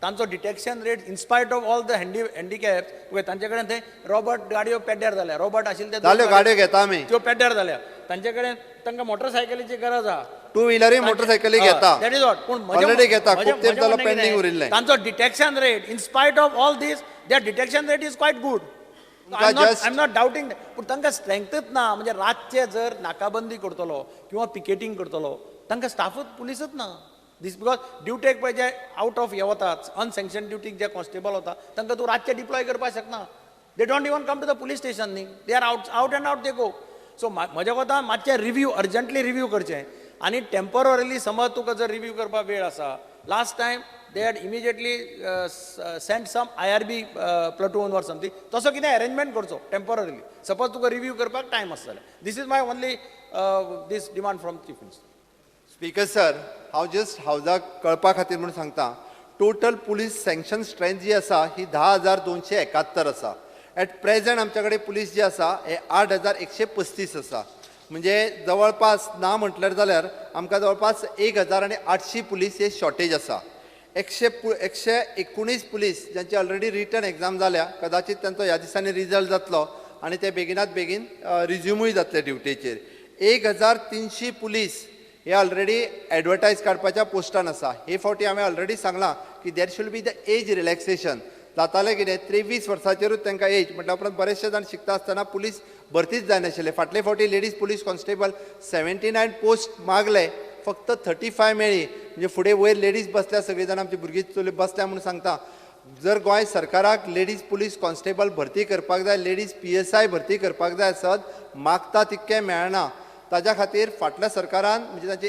तांचो detection rate in spite of all the handicap तांचे कडेन थंय रॉबर्ट गाडयो पेड्ड्यार जाल्या. रॉबर्ट आशिल्ले जाल्यो गाडयो घेता आमी, त्यो पेड्ड्यार जाल्या. तांचे कडेन तांकां मोटरसायकलीची गरज आहा. टू व्हिलरूय मोटरसायकली घेता, दॅट इज वॉट. पूण ऑलरेडी घेता, खूब तेंप जालो पेंडींग उरिल्लें. तांचो detection rate in spite of all this that detection rate is quite good. I am not doubting. पूण तांकां स्ट्रेंथच ना. म्हणजे रातचे जर नाकाबंदी करतलो किंवा पिकेटिंग करतलो तांकां स्टाफच पुलीसच ना. दीस बिकॉज ड्युटेक पळय जे आउट ऑफ हे वतात, अनसँक्शन ड्युटीक जे कॉन्स्टेबल वता तांकां तूं रातचे डिप्लॉय करपाक शकना. They don't even come to the police station न्ही. They are out and out they go. So म्हज्या कोतान मातशें रिव्यू अर्जंटली रिव्यू करचें. आनी टेम्पररीली समज तुका जर रिव्यू करपाक वेळ आसा. Last time they had immediately send some IRB platoon or something. तसो कितें अरेंजमेंट करचो टेम्पररीली. सपोज तुका रिव्यू करपाक टायम आसा जाल्यार. This is my only this demand from chief minister. Speaker sir, हांव जस्ट हावजाक कळपा खातीर म्हणून सांगता, टोटल पुलीस सँक्शन स्ट्रेंथ जी आसा ही 10,271 आसा. एट प्रेझेंट आमच्या कडेन पुलीस जे आसा हे 8,135 आसा. म्हणजे जवळपास ना म्हटल्यार जाल्यार आमकां जवळपास 1,800 पुलीस हे शॉर्टेज आसा. 119 पुलीस ज्यांची ऑलरेडी रिटन एग्जाम जाल्या, कदाचित तांचो ह्या दिसांनी रिजल्ट जातलो आनी ते बेगिनात बेगीन रिज्यूमूय जातले ड्युटीचेर. 1,300 पुलीस हे ऑलरेडी एडवर्टायज काडपाच्या पोस्टान आसा. हे फावटी हांवें ऑलरेडी सांगलां की there should be the age relaxation. जातालें कितें 23 वर्सांचेरूच तांकां एज म्हटल्या उपरांत बरेचशे जाण शिकता आसतना पुलीस भरतीच जायनाशिल्ले. फाटले फावटी लेडीज पुलीस कॉन्स्टेबल 79 पोस्ट मागले, फक्त 35 मेळ्ळी. म्हणजे फुडें वयर लेडीज बसल्या, सगळीं जाणां आमची भुरगीं चली बसल्या म्हणून सांगता. जर गोंय सरकाराक लेडीज पुलीस कॉन्स्टेबल भरती करपाक जाय, लेडीज PSI भरती करपाक जाय आसत, मागता तितकें मेळना. ताज्या खातीर फाटल्या सरकारान म्हणजे ताचे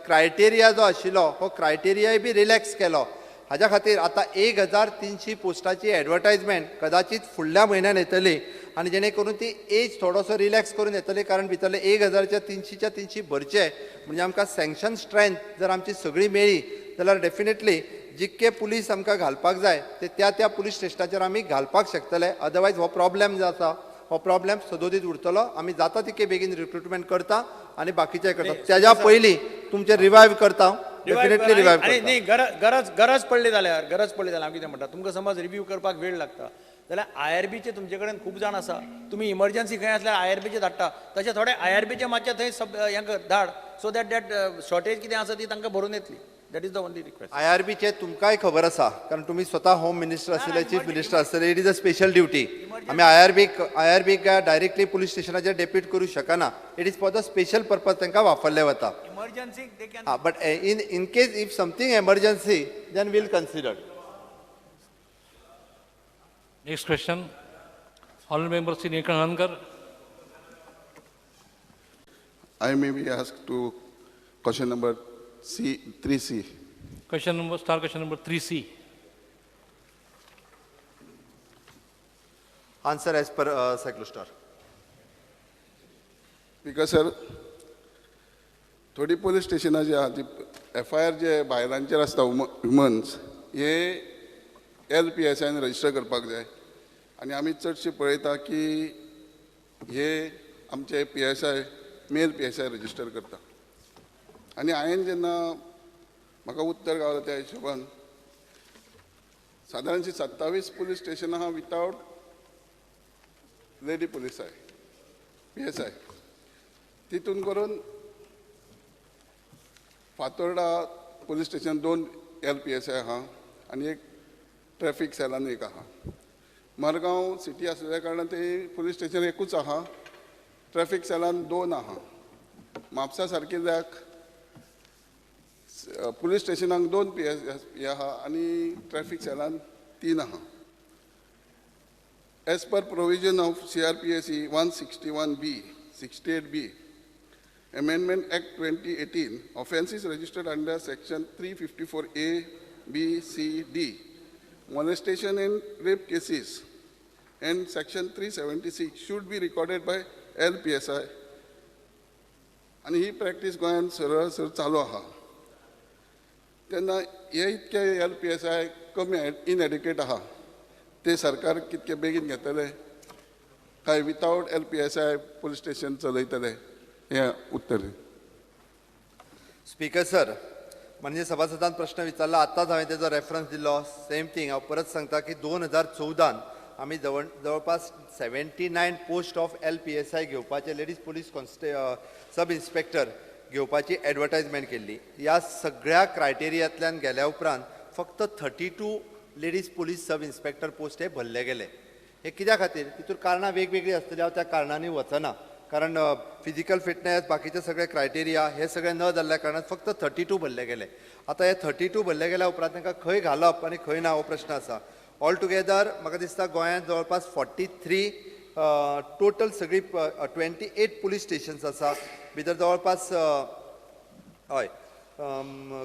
क्रायटेरिया जो आशिल्लो हो क्रायटेरियाय बी रिलॅक्स केलो. हाज्या खातीर आतां 1,300 पोस्टाची एडवर्टायजमेंट कदाचित फुडल्या म्हयन्यान येतली आनी जेणे करून ती एज थोडोसो रिलॅक्स करून येतली. कारण भितरले 1,300च्या 300 भरचे म्हणजे आमकां सँक्शन स्ट्रेंथ जर आमची सगळी मेळ्ळी जाल्यार डेफिनेटली जितके पुलीस आमकां घालपाक जाय ते त्या पुलीस स्टेशनाचेर आमी घालपाक शकतले. अदरवायज हो प्रॉब्लेम जो आसा हो प्रॉब्लेम सदोदीत उरतलो. आमी जाता तितके बेगीन रिक्रुटमेंट करता आनी बाकीचे करता. त्याच्या पयलीं तुमचे रिवायव करता, डेफिनेटली रिवायव करता. नाही गरज पडली जाल्यार हांव कितें म्हणटा, तुमकां समज रिव्यू करपाक वेळ लागता जाल्यार IRBचे तुमचे कडेन खूब जाण आसा. तुमी इमर्जन्सी खंय आसल्यार IRBचे धाडटा. तशें थोडे IRBचे मातशें थंय हें कर धाड, सो दॅट शॉर्टेज कितें आसा ती तांकां भरून येतली. That is the only request. IRBचे तुमकांय खबर आसा, कारण तुमी स्वता होम मिनिस्टर आशिल्ले, चीफ मिनिस्टर आसतले. It is a special duty. आमी IRBक डायरेक्टली पुलीस स्टेशनाचेर डेप्यूट करूं शकना. It is for the special purpose तांकां वापरले वता. Emergency they can. But in case if something emergency then will consider. Next question, Honorable Member Sri Neekan Hankar. I may be asked to question number 3C. Question number 3C. Answer as per Cyclostar. Because sir, थोडी police स्टेशनां जी आहा ती FIR जे बायलांचेर आसता women's हे LPSI register करपाक जाय. आनी आमी चडशे पळयता की हे आमचे PSI मेल PSI रजिस्टर करता. आनी हांवें जेन्ना म्हाका उत्तर गावलें त्या हिशोबान सादारणशी 27 पुलीस स्टेशनां आहा विथआवट लेडी पुलीस PSI. तितून करून फातोर्डा पुलीस स्टेशन 2 LPSI आहा आनी एक ट्रॅफिक सेलान एक आहा. मडगांव सिटी आसल्या कारणान ते पुलीस स्टेशन एकूच आहा, ट्रॅफिक सेलान 2 आहा. म्हापसा सारकिल्ल्याक पुलीस स्टेशनाक 2 PSI आहा आनी ट्रॅफिक सेलान 3 आहा. As per provision of CRPSE 161B, 68B, Amendment Act 2018, offences registered under Section 354A, B, C, D, molestation and rape cases, and Section 376 should be recorded by LPSI. आणि ही practice गोंयांत सरळ चालू आहा. तेन्ना हे इतके LPSI कमी इनएडिक्वेट आहा ते सरकार कितके बेगीन घेतले काय विथआउट LPSI पुलीस स्टेशन चलयतले हें उत्तर. स्पीकर सर, म्हणजे सभासदान प्रश्न विचारला, आताच हांवें तेजो रेफरन्स दिलो. सेम थिंग हांव परत सांगता की 2014 आमी जवळपास 79 पोस्ट ऑफ LPSI घेवपाचे, लेडीज पुलीस सब इन्स्पेक्टर घेवपाची एडवर्टायजमेंट केल्ली. ह्या सगळ्या क्रायटेरियांतल्यान गेल्या उपरांत फक्त 32 ladies police sub inspector post हे भरले गेले. हे कित्या खातीर? तितून कारणां वेगवेगळी आसतली, हांव त्या कारणांनी वचना. कारण फिजिकल फिटनेस, बाकीचे सगळे क्रायटेरिया हे सगळे न जाल्ल्या कारणान फक्त 32 भरले गेले. आता हे 32 भरले गेल्या उपरांत तांकां खंय घालप आनी खंय ना हो प्रश्न आसा. ऑल टुगेदर म्हाका दिसता गोंयांत जवळपास 43 टोटल सगळी 28 पुलीस स्टेशन्स आसा. भितर जवळपास हय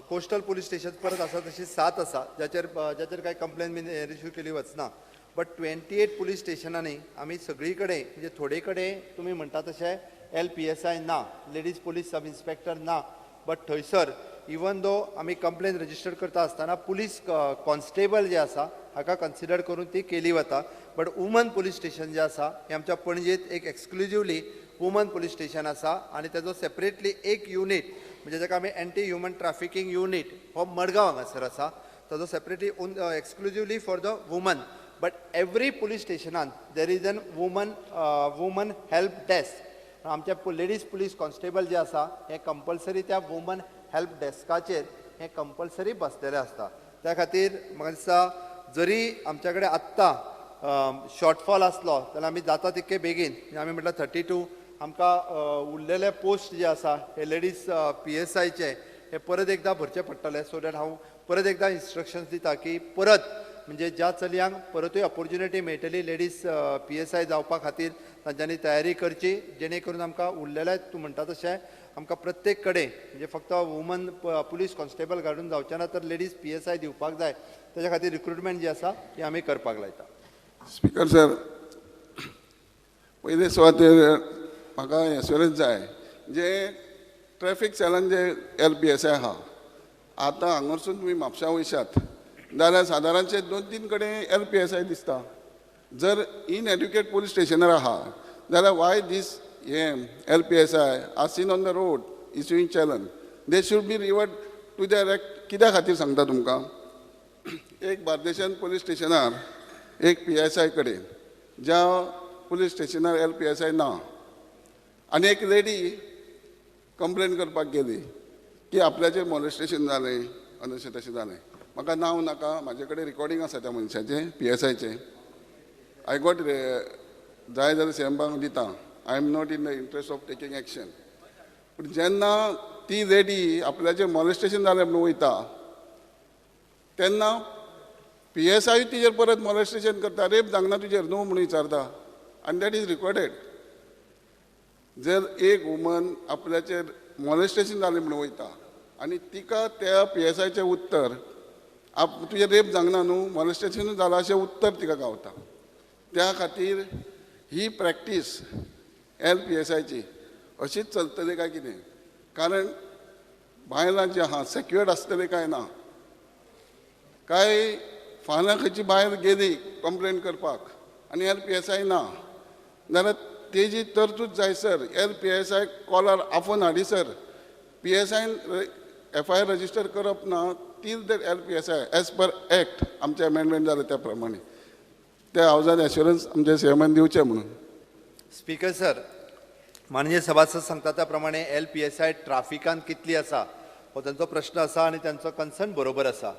कोस्टल पुलीस स्टेशन परत आसा तशी 7 आसा, जाचेर कांय कंप्लेन बीन रिसीव केली वचना. बट 28 पुलीस स्टेशनांनी आमी सगळी कडेन, म्हणजे थोडे कडेन तुमी म्हणटा तशें LPSI ना, लेडीज पुलीस सब इन्स्पेक्टर ना. बट थंयसर इवन दो आमी कंप्लेन रजिस्टर करता आसतना पुलीस कॉन्स्टेबल जे आसा हाका कन्सिडर करून ती केली वता. बट वुमन पुलीस स्टेशन जे आसा हें आमच्या पणजेंत एक एक्सक्लुझिवली वुमन पुलीस स्टेशन आसा आनी तेजो सेपरेटली एक युनीट, म्हणजे जाका आमी एंटी ह्युमन ट्रॅफिकींग युनीट, हो मडगांव हांगासर आसा. ताजो separately exclusively for the woman. But every police स्टेशनान there is an woman help desk. आमच्या लेडीज पुलीस कॉन्स्टेबल जे आसा हे कंपल्सरी त्या वुमन हेल्प डेस्काचेर हे कंपल्सरी बसलेले आसता. त्या खातीर म्हाका दिसता जरी आमच्या कडेन आत्तां शॉर्टफॉल आसलो जाल्यार आमी जाता तितके बेगीन, आमी म्हटल्यार 32 आमकां उरलेले पोस्ट जे आसा हे लेडीज PSIचे हे परत एकदां भरचे पडटले. सो दॅट हांव परत एकदां इंस्ट्रक्शन्स दिता की परत म्हणजे ज्या चलयांक परतूय ऑपॉर्च्युनिटी मेळटली लेडीज PSI जावपा खातीर तांच्यांनी तयारी करची, जेणे करून आमकां उरलेले तूं म्हणटा तशें आमकां प्रत्येक कडेन म्हणजे फक्त वुमन पुलीस कॉन्स्टेबल घालून जावचे ना, तर लेडीज PSI दिवपाक जाय. ताच्या खातीर रिक्रुटमेंट जी आसा ती आमी करपाक लायता. स्पीकर सर, पयले सुवातेर म्हाका एश्युरन्स जाय जे ट्रॅफिक सेलान जे LPSI आहा, आतां हांगासून तुमी म्हापशां वयशात जाल्यार सादारणशे 2-3 कडेन LPSI दिसता. जर इनएड्युकेट पुलीस स्टेशनार आहा जाल्यार why this LPSI are seen on the road issuing challan? They should be revert to their act. कित्या खातीर सांगता तुमकां? एक बार्देशान पुलीस स्टेशनार एक PSI कडेन ज्या पुलीस स्टेशनार LPSI ना, आनी एक लेडी कंप्लेन करपाक गेली की आपल्याचेर मॉलेस्टेशन जालें आनी अशें तशें जालें. म्हाका नांव नाका, म्हाजे कडेन रिकॉर्डिंग आसा त्या मनशाचें PSIचें. आय गॉट जाय जाल्यार सेंबाक दिता. I am not in the interest of taking action. पूण जेन्ना ती लेडी आपल्याचेर मॉलेस्टेशन जालें म्हणून वयता तेन्ना PSI तिजेर परत मॉलेस्टेशन करता, रेप जावंक ना तुजेर न्हू म्हणून विचारता, आनी दॅट इज रिकॉर्डेड. जर एक वुमन आपल्याचेर मॉलेस्टेशन जालें म्हणून वयता आनी तिका त्या PSIचें उत्तर तुजें रेप जावंक ना न्हू, मॉलेस्टेशनूच जालां अशें उत्तर तिका गावता. त्या खातीर ही प्रॅक्टीस LPSIची अशीच चलतली काय कितें? कारण बायलां जी आहा सेक्युअर्ड आसतली काय ना, काय फाल्यां खंयची बायल गेली कंप्लेन करपाक आनी LPSI ना जाल्यार तेजी तरतूद जायसर LPSI कॉलर आफोवन हाडिसर PSIन FIR रजिस्टर करप ना till that LPSI as per act आमचे अमेंडमेंट जाले त्या प्रमाणे. त्या हावजान एश्युरन्स आमचे सीएमान दिवचे म्हणून. स्पीकर सर, माननीय सभासद सांगता त्या प्रमाणे LPSI ट्राफिकान कितली आसा हो तांचो प्रश्न आसा आनी तांचो कन्सर्न बरोबर आसा.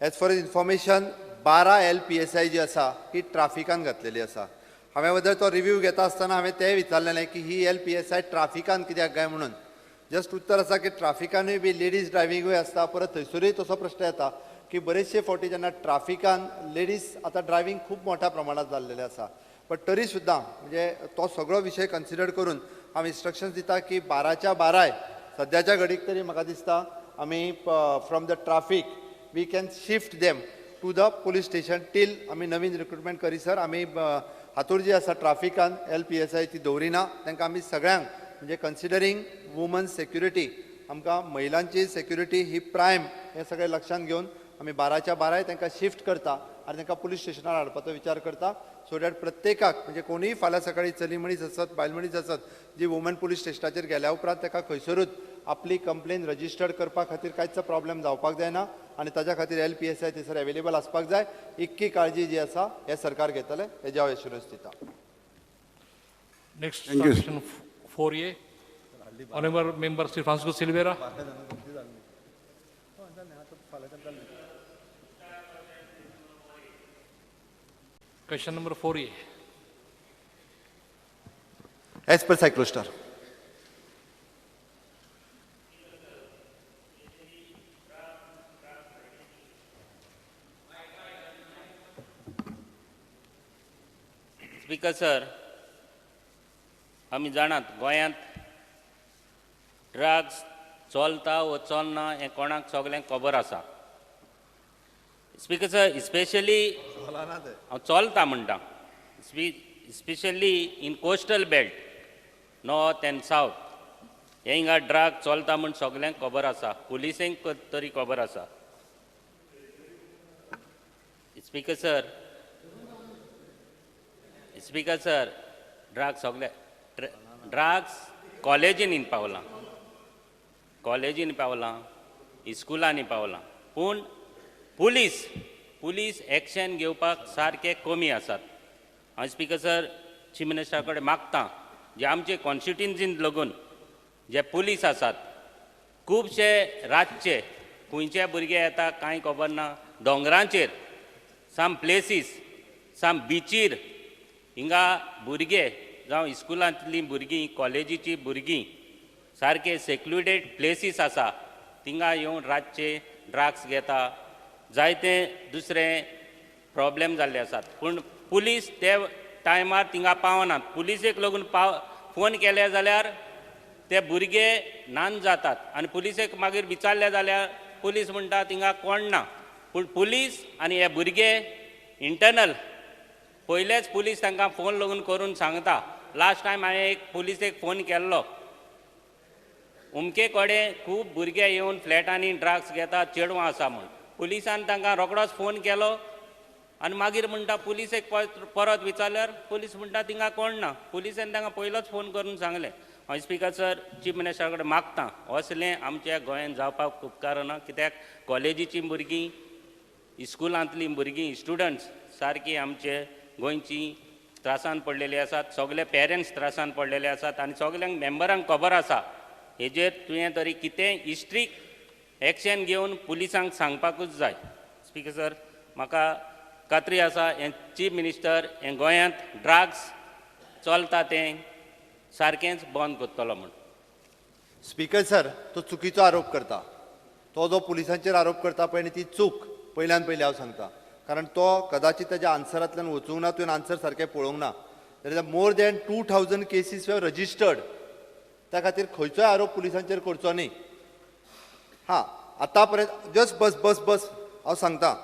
एज फॉर इन्फॉर्मेशन 12 LPSI जी आसा ही ट्राफिकान घातलेली आसा. हांवें बद्दल तो रिव्यू घेता आसतना हांवें तें विचारलेलें की ही LPSI ट्राफिकान कित्याक काय म्हणून. जस्ट उत्तर आसा की ट्राफिकानूय बी लेडीज ड्रायविंगूय आसता. परत थंयसरूय तसो प्रश्न येता की बरेचशे फावटी जेन्ना ट्राफिकान लेडीज आतां ड्रायविंग खूब मोठ्या प्रमाणात जाल्लेलें आसा. बट तरी सुद्दां म्हणजे तो सगळो विशय कन्सिडर करून हांव इंस्ट्रक्शन्स दिता की 12च्या 12 सद्याच्या घडीक तरी म्हाका दिसता आमी from the traffic we can shift them to the police station till आमी नवीन रिक्रुटमेंट करीसर आमी हातूर जी आसा ट्राफिकान LPSI ती दवरिना. तांकां आमी सगळ्यांक म्हणजे कन्सिडरींग वुमन सेक्युरिटी आमकां महिलांची सेक्युरिटी ही प्रायम हें सगळें लक्षांत घेवन आमी 12च्या 12 तांकां शिफ्ट करता आनी तांकां पुलीस स्टेशनार हाडपाचो विचार करता. सो दॅट प्रत्येकाक म्हणजे कोणीय फाल्यां सकाळी चली मनीस आसत बायल मनीस आसत जी वुमन पुलीस स्टेशनाचेर गेल्या उपरांत ताका खंयसरूच आपली कंप्लेन रजिस्टर्ड करपा खातीर कांयच प्रॉब्लेम जावपाक जायना आनी ताच्या खातीर LPSI थंयसर अवेलेबल आसपाक जाय. इतकी काळजी जी आसा हे सरकार घेतले हेजे हांव एश्युरन्स दिता. Next submission 4A. Honorable Member Sri Francisco Silveira. Question number 4A. As per Cyclostar. Speaker sir, आमी जाणात गोंयांत ड्रग्स चलता वो चलना हें कोणाक सगल्यांक खबर आसा. स्पीकर सर, स्पेशली हांव चलता म्हणटा, specially in coastal belt north end south हे हिंगा ड्रग चलता म्हण सगल्यांक खबर आसा, पुलिसांक तरी खबर आसा. स्पीकर सर, ड्रग्स सगळे ड्रग्स कॉलेजीन पावलां, इस्कुलांनी पावलां, पूण पुलीस एक्शन घेवपाक सारके कमी आसात. हांव स्पीकर सर चीफ मिनिस्टरा कडेन मागतां जे आमचे कॉन्स्टिट्युन्सींत लागून जे पुलीस आसात खुबशे रातचे खंयचे भुरगे येता कांय खबर ना, दोंगरांचेर सम प्लेसीस सम बिचीर हिंगा भुरगे जावं इस्कुलांतलीं भुरगीं कॉलेजीची भुरगीं सारके सेक्लुडेड प्लेसीस आसा थिंगा येवन रातचे ड्रग्स घेता, जायते दुसरे प्रॉब्लेम जाल्ले आसात. पूण पुलीस ते टायमार थिंगा पावनात. पुलिसेक लागून फोन केले जाल्यार ते भुरगे नान जातात आनी पुलिसेक मागीर विचारले जाल्यार पुलीस म्हणटा थिंगा कोण ना. पूण पुलीस आनी हे भुरगे इंटरनल पयलेच पुलीस तांकां फोन लागून करून सांगता. लास्ट टायम हांवें एक पुलिसेक फोन केल्लो, उमके कडेन खूब भुरगे येवन फ्लॅटांनी ड्रग्स घेतात, चेडवां आसा म्हूण. पुलिसान तांकां रोखडोच फोन केलो आनी मागीर म्हणटा पुलिसेक परत विचारल्यार पुलीस म्हणटा थिंगा कोण ना. पुलिसान तांकां पयलोच फोन करून सांगलें. हांव स्पीकर सर चीफ मिनिस्टरा कडेन मागतां असलें आमच्या गोंयांत जावपाक उपकारना. कित्याक कॉलेजीचीं भुरगीं, इस्कुलांतलीं भुरगीं, स्टुडंट्स सारकीं आमचे गोंयचीं त्रासान पडलेलीं आसात. सगळे पेरंट्स त्रासान पडलेले आसात आनी सगल्यांक मेंबरांक खबर आसा. हेजेर तुवें तरी कितें हिस्ट्रीक एक्शन घेवन पुलिसांक सांगपाकूच जाय. स्पीकर सर, म्हाका खात्री आसा हें चीफ मिनिस्टर हें गोंयांत ड्रग्स चलता तें सारकेंच बंद करतलो म्हूण. स्पीकर सर, तो चुकीचो आरोप करता. तो जो पुलिसांचेर आरोप करता पळय न्ही ती चूक पयल्यान पयली हांव सांगता. कारण तो कदाचित ताच्या आन्सरांतल्यान वचूंक ना, तुवें आन्सर सारकें पळोवंक ना. There are more than 2000 cases way registered. त्या खातीर खंयचोय आरोप पुलिसांचेर करचो न्ही. हां, आतां पर्यंत जस्ट बस हांव सांगता.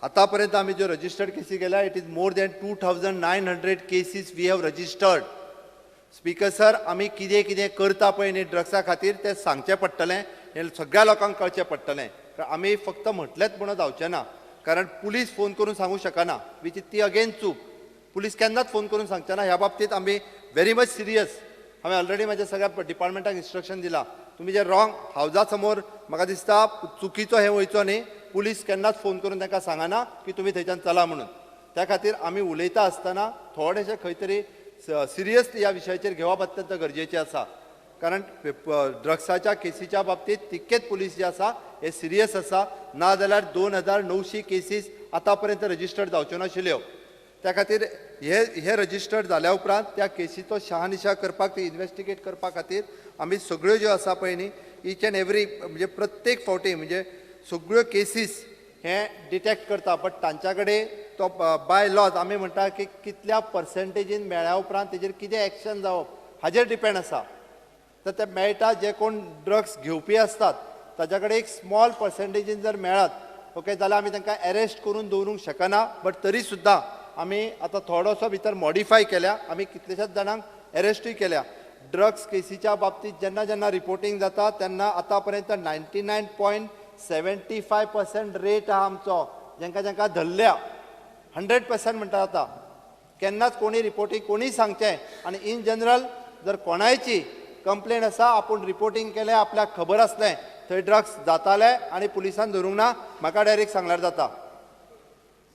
आतां पर्यंत आमी ज्यो रजिस्टर्ड केसी केल्या it is more than 2900 cases we have registered. Speaker sir, आमी कितें कितें करता पळय न्ही ड्रग्सा खातीर तें सांगचें पडटलें, हें सगळ्या लोकांक कळचें पडटलें. आमी फक्त म्हटलेंच म्हणून जावचें ना. कारण पुलीस फोन करून सांगू शकना, वीच इज ती अगेन चूक. पुलीस केन्नाच फोन करून सांगचे ना. ह्या बाबतींत आमी व्हेरी मच सिरियस. हांवें ऑलरेडी म्हाज्या सगळ्या डिपार्टमेंटाक इन्स्ट्रक्शन दिलां. तुमी जे रॉंग हावजा समोर म्हाका दिसता चुकीचो हें वयचो न्ही. पुलीस केन्नाच फोन करून तांकां सांगना की तुमी थंयच्यान चला म्हणून. त्या खातीर आमी उलयता आसतना थोडेशें खंय तरी सिरियसली ह्या विशयाचेर घेवप अत्यंत गरजेचें आसा. कारण ड्रग्साच्या केसीच्या बाबतींत तितकेच पुलीस जे आसा हे सिरियस आसा. ना जाल्यार 2900 केसीस आतां पर्यंत रजिस्टर्ड जावच्यो नाशिल्ल्यो. त्या खातीर हे रजिस्टर्ड जाल्या उपरांत त्या केसीचो शहानिशा करपाक, ती इन्व्हेस्टिगेट करपा खातीर आमी सगळ्यो ज्यो आसा पळय न्ही ईच एंड एवरी म्हणजे प्रत्येक फावटी म्हणजे सगळ्यो केसीस हे डिटेक्ट करता. बट तांच्या कडेन तो बाय लॉज आमी म्हणटा की कितल्या पर्सेंटेजीन मेळ्ळ्या उपरांत तेजेर कितें एक्शन जावप हाजेर डिपेंड आसा. तर ते मेळटा जे कोण ड्रग्स घेवपी आसतात ताच्या कडेन एक स्मॉल पर्सेंटेजीन जर मेळत ओके जाल्यार आमी तांकां अरेस्ट करून दवरूंक शकना. बट तरी सुद्दां आमी आतां थोडोसो भितर मॉडिफाय केल्या. आमी कितलेशेच जाणांक अरेस्टूय केल्या. ड्रग्स केसीच्या बाबतींत जेन्ना जेन्ना रिपोर्टींग जाता तेन्ना आतां पर्यंत 99.75% रेट आहा आमचो. जेंकां धरल्या 100% म्हणटा आतां केन्नाच कोणी रिपोर्टींग कोणी सांगचें आनी इन जनरल जर कोणायची कंप्लेंट आसा आपूण रिपोर्टींग केलें आपल्याक खबर आसलें थंय ड्रग्स जाताले आनी पुलिसान धरूंक ना म्हाका डायरेक्ट सांगल्यार जाता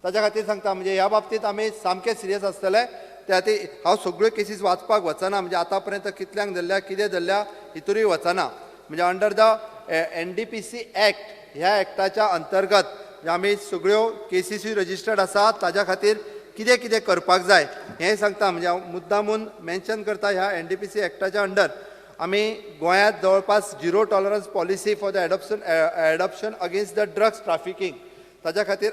ताच्या खातीर सांगता म्हणजे ह्या बाबतींत आमी सामके सिरियस आसतले त्या खातीर हांव सगळ्यो केसीस वाचपाक वचना म्हणजे आतां पर्यंत कितल्यांक धरल्या कितें धरल्या हितूरूय वचना म्हणजे अंडर द NDPC एक्ट ह्या एक्टाच्या अंतर्गत आमी सगळ्यो केसीसूय रजिस्टर्ड आसा ताच्या खातीर कितें कितें करपाक जाय हें सांगता म्हणजे हांव मुद्दामून मेन्शन करता ह्या NDPC एक्टाच्या अंडर आमी गोंयांत जवळपास 0 tolerance policy for the adoption against the drugs trafficking ताच्या खातीर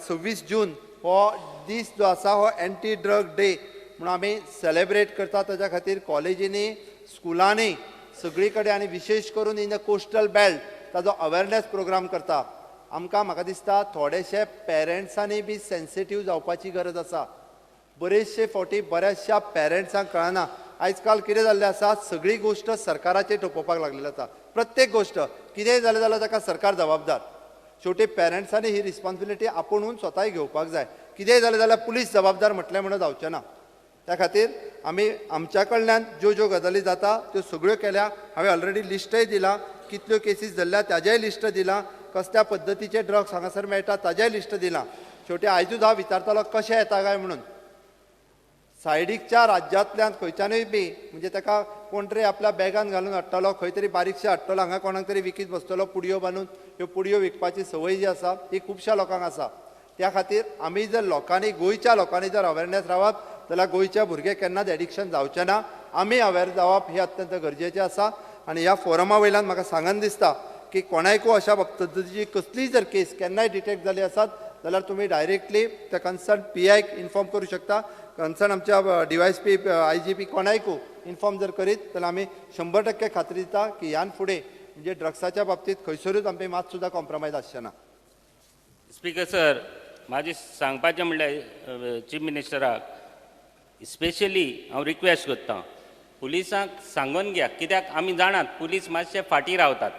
26 जून हो दीस जो आसा हो एंटी ड्रग डे म्हणून आमी सेलेब्रेट करता ताच्या खातीर कॉलेजींनी स्कुलांनी सगळी कडेन आनी विशेश करून इन द कोस्टल बेल्ट ताजो अवेरनेस प्रोग्राम करता आमकां म्हाका दिसता थोडेशे पेरंट्सांनी बी सेन्सिटीव जावपाची गरज आसा बरेचशे फावटी बऱ्याचशा पेरंट्सांक कळना आयज काल कितें जाल्लें आसा सगळी गोश्ट सरकाराचेर टोपोवपाक लागलेली आसा प्रत्येक गोश्ट कितेंय जालें जाल्यार ताका सरकार जबाबदार शेवटी पेरंट्सांनी ही रिस्पॉन्सिबिलिटी आपुणून स्वताय घेवपाक जाय कितेंय जालें जाल्यार पुलीस जबाबदार म्हटलें म्हणून जावचें ना त्या खातीर आमी आमच्या कडल्यान ज्यो ज्यो गजाली जाता त्यो सगळ्यो केल्या हांवें ऑलरेडी लिस्टय दिला कितल्यो केसीस धरल्या ताजेय लिस्ट दिला कसल्या पद्दतीचे ड्रग्स हांगासर मेळटा ताजेय लिस्ट दिला शेवटी आयजूच हांव विचारतालो कशें येता काय म्हणून सायडीकच्या राज्यांतल्यान खंयच्यानूय बी म्हणजे ताका कोण तरी आपल्या बॅगान घालून हाडटलो खंय तरी बारीकशें हाडटलो हांगा कोणाक तरी विकीत बसतलो पुडयो बांदून ह्यो पुडयो विकपाची संवय जी आसा ती खुबश्या लोकांक आसा त्या खातीर आमी जर लोकांनी गोंयच्या लोकांनी जर अवेरनेस रावप जाल्यार गोंयचे भुरगे केन्नाच एडिक्शन जावचे ना आमी अवेर जावप हें अत्यंत गरजेचें आसा आनी ह्या फोरमा वयल्यान म्हाका सांगन दिसता की कोणायकू अशा पद्दतीची कसलीय जर केस केन्नाय डिटेक्ट जाली आसात जाल्यार तुमी डायरेक्टली त्या कन्सर्न PIक इन्फॉर्म करूं शकता कन्सर्न आमच्या DYSP IGP कोणायकू इन्फॉर्म जर करीत जाल्यार आमी 100% खात्री दिता की ह्यान फुडें म्हणजे ड्रग्साच्या बाबतींत खंयसरूच आमची मात सुद्दां कॉम्प्रमायज आसचें ना स्पीकर सर म्हाजें सांगपाचें म्हणल्यार चीफ मिनिस्टराक स्पेशली हांव रिक्वेस्ट करतां पुलिसांक सांगून घ्या कित्याक आमी जाणात पुलीस मातशे फाटीं रावतात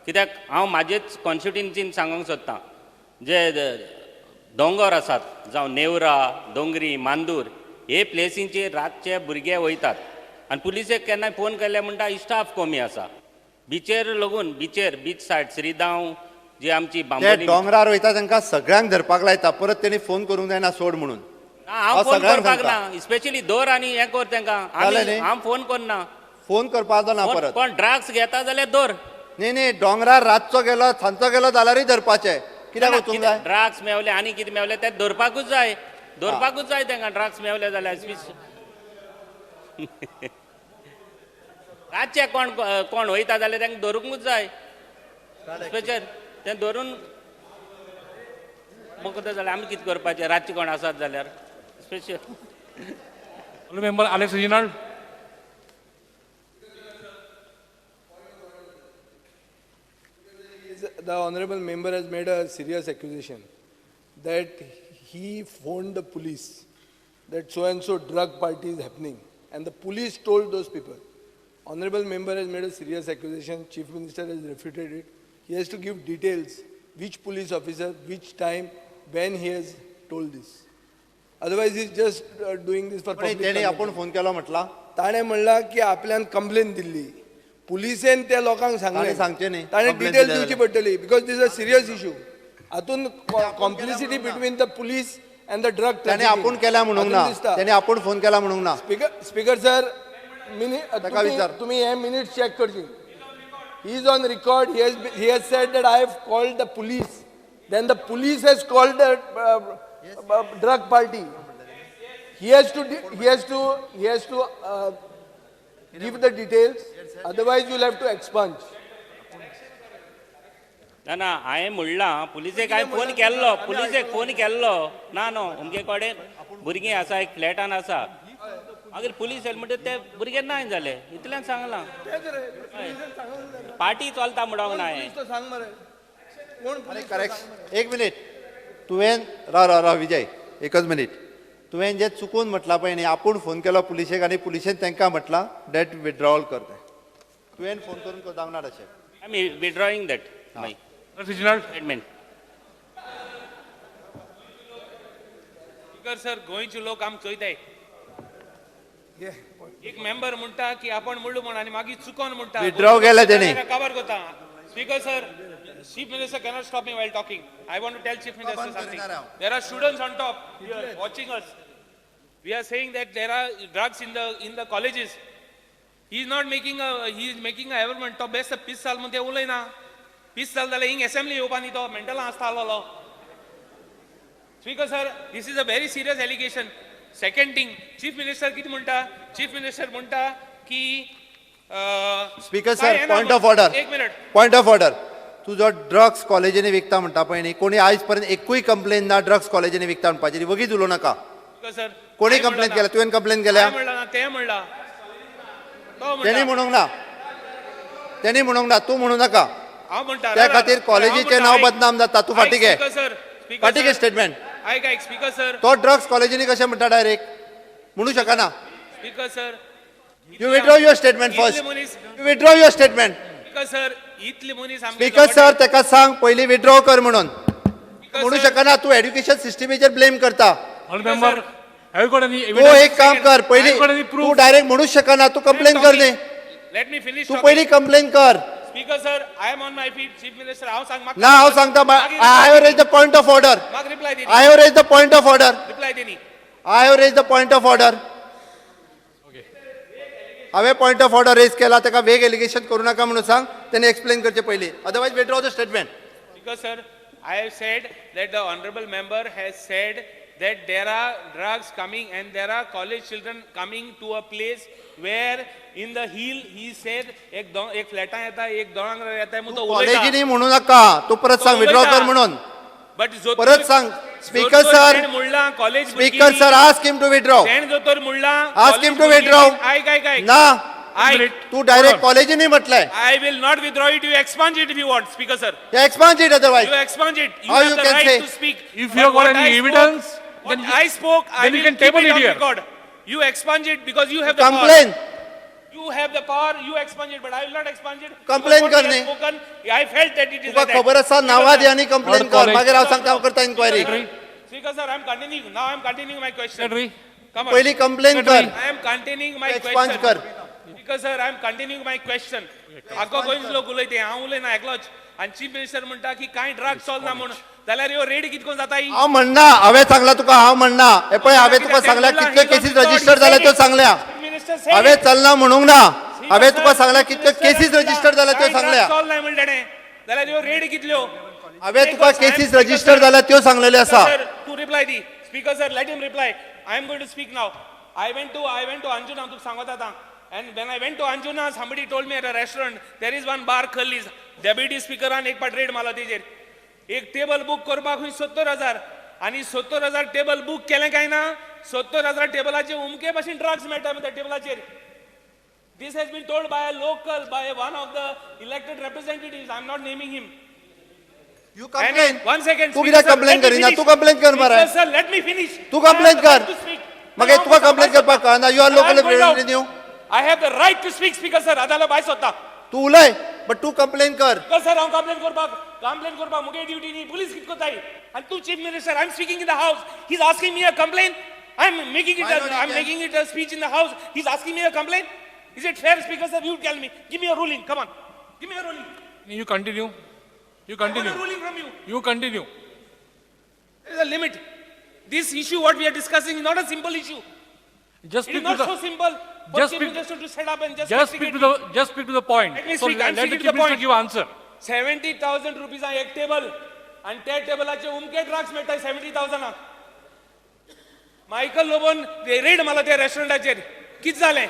कित्याक हांव म्हाजेच कॉन्स्टिट्युएन्सीन सांगूंक सोदतां जे दोंगर आसात जावं नेवरा दोंगरी मांदूर हे प्लेसींचेर रातचे भुरगे वयतात आनी पुलिसेक केन्नाय फोन केले म्हणटा स्टाफ कमी आसा बिचेर लागून बीच सायड श्रीदांव जी आमची बांबोली दोंगरार वयता तांकां सगळ्यांक धरपाक लायता परत तेणी फोन करूंक जायना सोड म्हणून हांव फोन करपाक ना स्पेशली दवर आनी हें कर तांकां हांव फोन करना फोन करपाचो ना परत पण ड्रग्स घेता जाल्यार दवर न्ही दोंगरार रातचो गेलो सांजचो गेलो जाल्यारूय धरपाचें कित्याक वचूंक जाय ड्रग्स मेवले आनी कितें मेवले ते धरपाकूच जाय तांकां ड्रग्स मेवले जाल्यार रातचे कोण वयता जाल्यार तांकां धरूंकूच जाय स्पेशल तें धरून बगता जाल्यार आमी कितें करपाचें रातचे कोण आसात जाल्यार special member Alex Reginald. The honorable member has made a serious accusation that he phoned the police that so and so drug party is happening and the police told those people. Honorable member has made a serious accusation. Chief Minister has refuted it. He has to give details, which police officer, which time, when he has told this. Otherwise he is just doing this for public. तेणी आपण phone केलो म्हटला ताणे म्हणला की आपल्यान complain Delhi पुलिसेन त्या लोकांक सांगले सांगचे न्ही ताणे डिटेल दिवची पडटली because this a serious issue हातून complicity between the police and the drug त्याने आपण केला म्हणूंक ना त्याने आपण फोन केला म्हणूंक ना स्पीकर सर तुम्ही हे मिनिट चेक करची he is on record he has said that I have called the police then the police has called the drug party he has to give the details otherwise you will have to expunge ना हांवें म्हणलां पुलिसेक हांवें phone केल्लो ना न्हू अमके कडेन भुरगीं आसा एक फ्लॅटान आसा मागीर पुलीस येले म्हणटा ते भुरगे ना जाले इतल्यान सांगलां पार्टी चलता म्हणूंक ना करेक्ट एक मिनिट तुवें राव विजय एकच मिनिट तुवें जे चुकून म्हटलां पळय न्ही आपूण फोन केलो पुलिशेक आनी पुलिशेन तांकां म्हटलां डेट विथड्रॉवल कर तुवें फोन करून जावंक ना तशें I am withdrawing that my statement speaker sir गोंयचे लोक आमकां चोयताय एक मेंबर म्हणटा की आपण म्हणलो म्हण आणि मागीर चुकोन म्हणटा Withdraw केला तेणी. कवर करता speaker sir chief minister cannot stop me while talking. I want to tell chief minister something. There are students on top here watching us. We are saying that there are drugs in the colleges. He is making a government to best peace sal मध्ये उलयना peace sal जाल्यार हिंग assembly येवपानी तो mental आसता आलोलो. Speaker sir, this is a very serious allegation. Second thing, chief minister किती म्हणटा? Chief minister म्हणटा की स्पीकर काय सर आहे ना पॉइंट मग? ऑफ ऑर्डर एक मिनिट. पॉइंट ऑफ ऑर्डर तू जो ड्रग्स कॉलेजीने विकता म्हणटा पळय न्ही कोणी आयज पर्यंत एकूय कंप्लेन ना ड्रग्स कॉलेजीने विकता म्हणपाची वगीच उलोव नाका Speaker sir, कोणी काय कंप्लेन म्हणला केल्या तुवें कंप्लेन केल्या काय म्हणला ना ते म्हणला तो तेणी म्हणला म्हणूंक ना तेणी म्हणूंक ना तू म्हणू नाका हांव म्हणटा त्या खातीर कॉलेजीचें नांव बदनाम जाता तू फाटी घे फाटी घे स्टेटमेंट ऐक स्पीकर सर तो ड्रग्स कॉलेजीने कशें म्हणटा डायरेक्ट म्हणू शकना speaker sir you withdraw your statement first मनीस you withdraw your statement speaker sir इतले मनीस आमचे स्पीकर सर ताका सांग पयलीं विथड्रॉ कर म्हणून म्हणू शकना तू एड्युकेशन सिस्टमीचेर ब्लेम करता Honourable member, have you got any तू evidence? एक काम कर पयलीं Have you got any तू proof? डायरेक्ट म्हणूच शकना तू कंप्लेन कर न्ही लेट मी फिनिश तू पयलीं कंप्लेन कर speaker sir I am on my feet chief minister हांव सांग म्हाका ना हांव सांगता I have raise the point of order म्हाका रिप्लाय दे I have raise the point of order reply दे नी I have raise the point of order हांवें पॉयंट ऑफ ऑर्डर रेज केला ताका वेग एलिगेशन करूं नाका म्हणून सांग तेणे एक्सप्लेन करचें पयलीं otherwise withdraw the statement speaker sir I have sed that the honorable member has said that there are drugs coming and there are college children coming to a place where in the hill he said एक फ्लॅटां येता एक दोंगर येता म्हणून तो कॉलेजीनी म्हणू नाका तू परत सांग विथड्रॉ कर म्हणून बट परत सांग स्पीकर सर मुळ्ळा college speaker sir ask him to withdraw send जोतर मुळ्ळा आस्क हिम टू विथड्रॉ ऐक ना तू डायरेक्ट कॉलेजीनी म्हटलंय I will not withdraw it. You expunge it if you want, Speaker sir. Expunge it otherwise You expunge it. You How have you the can right say? to speak. If But you have got what any I spoke- evidence, what then I spoke, I then you will can keep table it it on here. record. You expunge it because you have the complain power. You have the power. You expunge it, but I will not expunge it. Complain Because what he करणे. has spoken, I felt that it is Tuka like that. खबर आसा Speaker नावादी sir. आनी complain Lord कर College. मागीर हांव सांगता हांव करता inquiry Speaker sir, I am continuing. Now I am continuing my question. Secretary. Come on. पयली कंप्लेन कर I am continuing my XPeng question. कर Because sir, I am continuing my question. आगो गोंयच लोक उलयते हांव उलयना एकलोच आनी चीफ मिनिस्टर म्हणटा की कांय ड्रग्स चलना म्हणून जाल्यार ह्यो रेड कितको जाता ही हांव म्हणना हांवें सांगला तुका हांव म्हणना हे पळय हांवें तुका सांगल्या कितल्यो केसीस रजिस्टर जाल्या त्यो सांगल्या मिनिस्टर हांवें चलना म्हणूंक ना हांवें तुका सांगल्या कितल्यो केसीस रजिस्टर जाल्या त्यो सांगल्या चलना म्हण ताणें जाल्यार ह्यो रेड कितल्यो हांवें तुका केसीस रजिस्टर जाल्या त्यो सांगलेल्यो आसा सर तू रिप्लाय दी speaker sir let him reply I am going to speak now I went to Anjuna तुका सांगत आतां and when I went to Anjuna somebody told me at a restaurant there is one bar Khallis deputy speaker an एक पाट red मारला तेजेर एक table book करपाक 70,000 आणि 70,000 टेबल बुक केलें काय ना 70,000 टेबलाचे उमके भाशेन ड्रग्स मेळटा त्या टेबलाचेर This has been told by a local, by one of the elected representatives. I am not naming him. You complain. One second. तू कित्याक कंप्लेन करिना तू कंप्लेन कर मरे Sir, let me finish. तू कंप्लेन कर मागीर तुका कंप्लेन करपाक कळना you are local representative I have the right to speak, Speaker sir. आदालो भायर सोदता. तू उलय बट तू कंप्लेन कर Speaker sir, हांव कंप्लेन करपाक मुगे ड्युटी न्ही पुलीस कित कोताय आनी तू chief minister I am speaking in the house. He is asking me a complaint. I am making it a speech in the house. He is asking me a complaint. Is it fair, Speaker sir? You tell me. Give me a ruling. Come on. Give me a ruling. You continue. You continue. I want a ruling from you. You continue. There is a limit. This issue, what we are discussing, is not a simple issue. Just It is speak to not the. so simple. For Just Chief speak- Minister to set up and just Just speak to the. Just speak to the point. Let me So speak. I'm let the speaking chief to the minister point. give answer. 70,000 rupees on एक table आणि त्या टेबलाचे उमके drugs मेळटाय 70,000 मायकल लोबोन raid मारला त्या रेस्टॉरंटाचेर कित जालें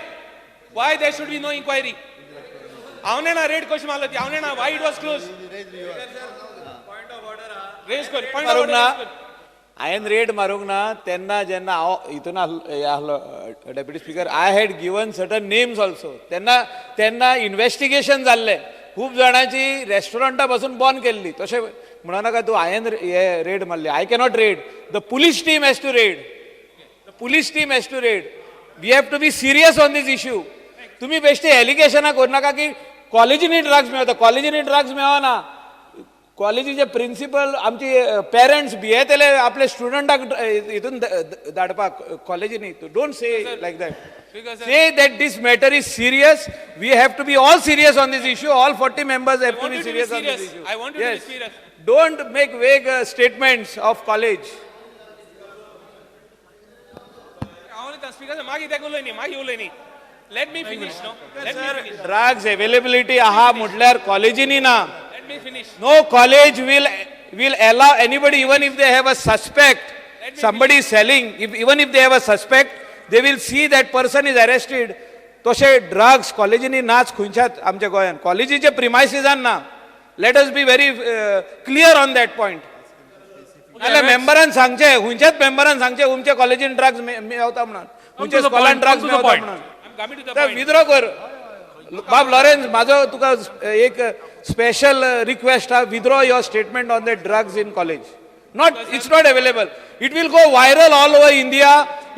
why there should be no inquiry हांव ना रेड कशी मारला ती हांव ना why it was close raise कर पॉइंट ऑफ ऑर्डर हांवें रेड मारूंक ना तेन्ना जेन्ना हांव हितून आहलो deputy speaker I had given certain names also तेन्ना इन्व्हेस्टिगेशन जाल्लें खूब जाणांची रेस्टॉरंटां पासून बंद केल्ली तशें म्हणनाका तूं हांवें हे रेड मारली I cannot raid the police team has to raid the police team has to raid we have to be serious on this issue तुमी बेश्टे एलिगेशनां करूं नाका की कॉलेजींनी ड्रग्स मेळटा कॉलेजींनी ड्रग्स मेळना कॉलेजीचे प्रिन्सिपल आमचे पेरंट्स भियेतले आपले स्टुडंटाक हितून धाडपाक कॉलेजीनी don't say like that say that this matter is serious. We have to be all serious on this issue. All 40 members have to be serious on this issue. I want you to be serious. Don't make vague statements of college. Let me finish, no? Let me finish. Drugs availability aha म्हटल्यार कॉलेजीनी ना. Let me finish. No college will allow anybody, even if they have a suspect, somebody is selling, even if they have a suspect, they will see that person is arrested. तशे drugs कॉलेजीनी नाच खंयच्याच आमच्या गोंयांत कॉलेजीचे प्रिमायसिसान ना. Let us be very clear on that point. नाल्यार मेंबरान सांगचे खंयच्याच मेंबरान सांगचे तुमच्या कॉलेजीन ड्रग्स मेवता म्हणून तुमच्या स्कॉलान ड्रग्स मेवता म्हणून विद्रो कर. बाब लॉरेन्स म्हाजो तुका एक स्पेशल रिक्वेस्ट हा, withdraw your statement on the drugs in college. It's not available. It will go viral all over India.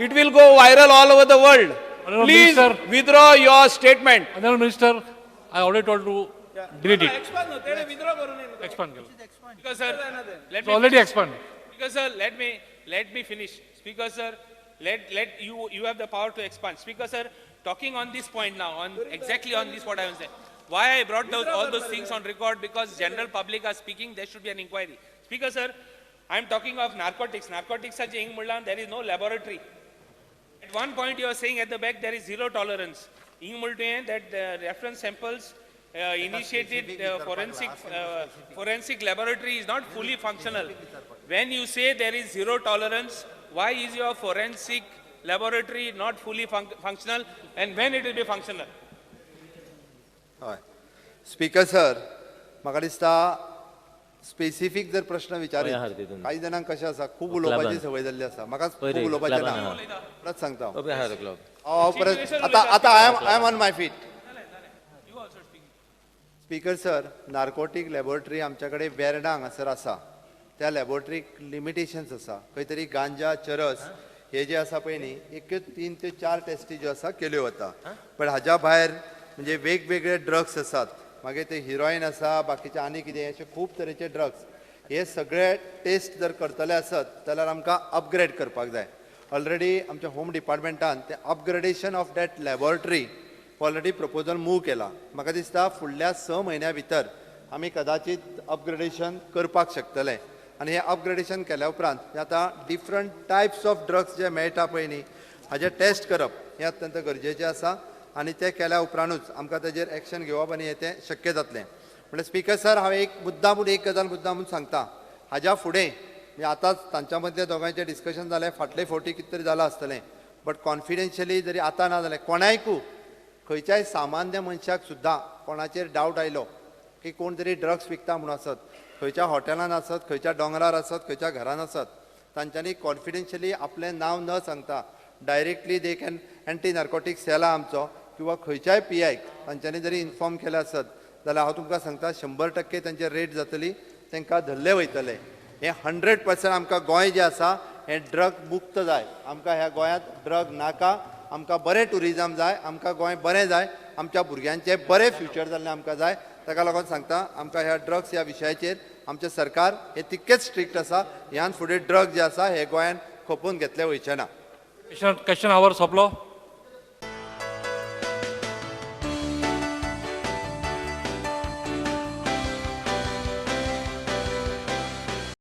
It will go viral all over the world. Please withdraw your statement. Honorable Minister, I already told to delete it. Expand. Speaker sir, let It's me already finish. expanded. Speaker sir, let me finish. Speaker sir, let you have the power to expand. Speaker sir, talking on this point now, on exactly on this what I was saying. Why I brought all those things on record, because general public are speaking, there should be an inquiry. Speaker sir, I am talking of narcotics. Narcotics are saying there is no laboratory. At one point you are saying at the back there is zero tolerance. That reference samples initiated forensic laboratory is not fully functional. When you say there is zero tolerance, why is your forensic laboratory not fully functional, and when it will be functional? Speaker sir, म्हाका दिसता specific जर प्रश्न विचारीत काही जणांक कशें आसा खूब उलोवपाची संवय जाल्ली आसा. म्हाका खूब उलोवपाचें ना. परत सांगता हांव परत आतां I am on my feet. Speaker sir, narcotic laboratory आमच्या कडेन वेर्णा हांगासर आसा. त्या लॅबोरेटरीक लिमिटेशन्स आसा. खंय तरी गांजा, चरस हे जे आसा पळय न्ही, एक 3 ते 4 टेस्टी ज्यो आसा केल्यो वता. पण हाज्या भायर म्हणजे वेगवेगळे ड्रग्स आसात. मागीर ते हिरोईन आसा, बाकीचे आनी कितें अशे खूब तरेचे ड्रग्स. हे सगळे टेस्ट जर करतले आसत जाल्यार आमकां अपग्रेड करपाक जाय. ऑलरेडी आमच्या होम डिपार्टमेंटान ते upgradation of that laboratory already proposal move केला. म्हाका दिसता फुडल्या 6 म्हयन्या भितर आमी कदाचित अपग्रेडेशन करपाक शकतले. आनी हे अपग्रेडेशन केल्या उपरांत आतां डिफरंट टायप्स ऑफ ड्रग्स जे मेळटा पळय न्ही, हाजे टेस्ट करप हें अत्यंत गरजेचें आसा. आनी ते केल्या उपरांतूच आमकां ताजेर एक्शन घेवप आनी हें तें शक्य जातलें. म्हणल्यार स्पीकर सर, हांव एक गजाल मुद्दामून सांगता. हाज्या फुडें म्हणजे आतांच तांच्या मदले दोगांयचें डिस्कशन जालें, फाटले फावटी कितें तरी जालां आसतलें, बट कॉन्फिडेन्शियली जरी आतां ना जालें कोणायकू खंयच्याय सामान्य मनशाक सुद्दां कोणाचेर डावट आयलो की कोण तरी ड्रग्स विकता म्हणून आसत, खंयच्या हॉटेलान आसत, खंयच्या दोंगरार आसत, खंयच्या घरान आसत, तांच्यांनी कॉन्फिडेन्शियली आपलें नांव न सांगता directly they can anti narcotic cell आमचो किंवा खंयच्याय PIक तांच्यांनी जरी इन्फॉर्म केले आसत जाल्यार हांव तुमकां सांगता 100% तांची रेट जातली, तांकां धरले वयतले. हें 100% आमकां गोंय जें आसा हें ड्रग मुक्त जाय. आमकां ह्या गोंयांत ड्रग नाका. आमकां बरें टुरिजम जाय, आमकां गोंय बरें जाय, आमच्या भुरग्यांचें बरें फ्युचर जाल्लें आमकां जाय. ताका लागून सांगता आमकां ह्या ड्रग्स ह्या विशयाचेर आमचें सरकार हें तितकेंच स्ट्रिक्ट आसा. ह्यान फुडें ड्रग जे आसा हे गोंयांत खपून घेतले वयचे ना. Question hour सोंपलो.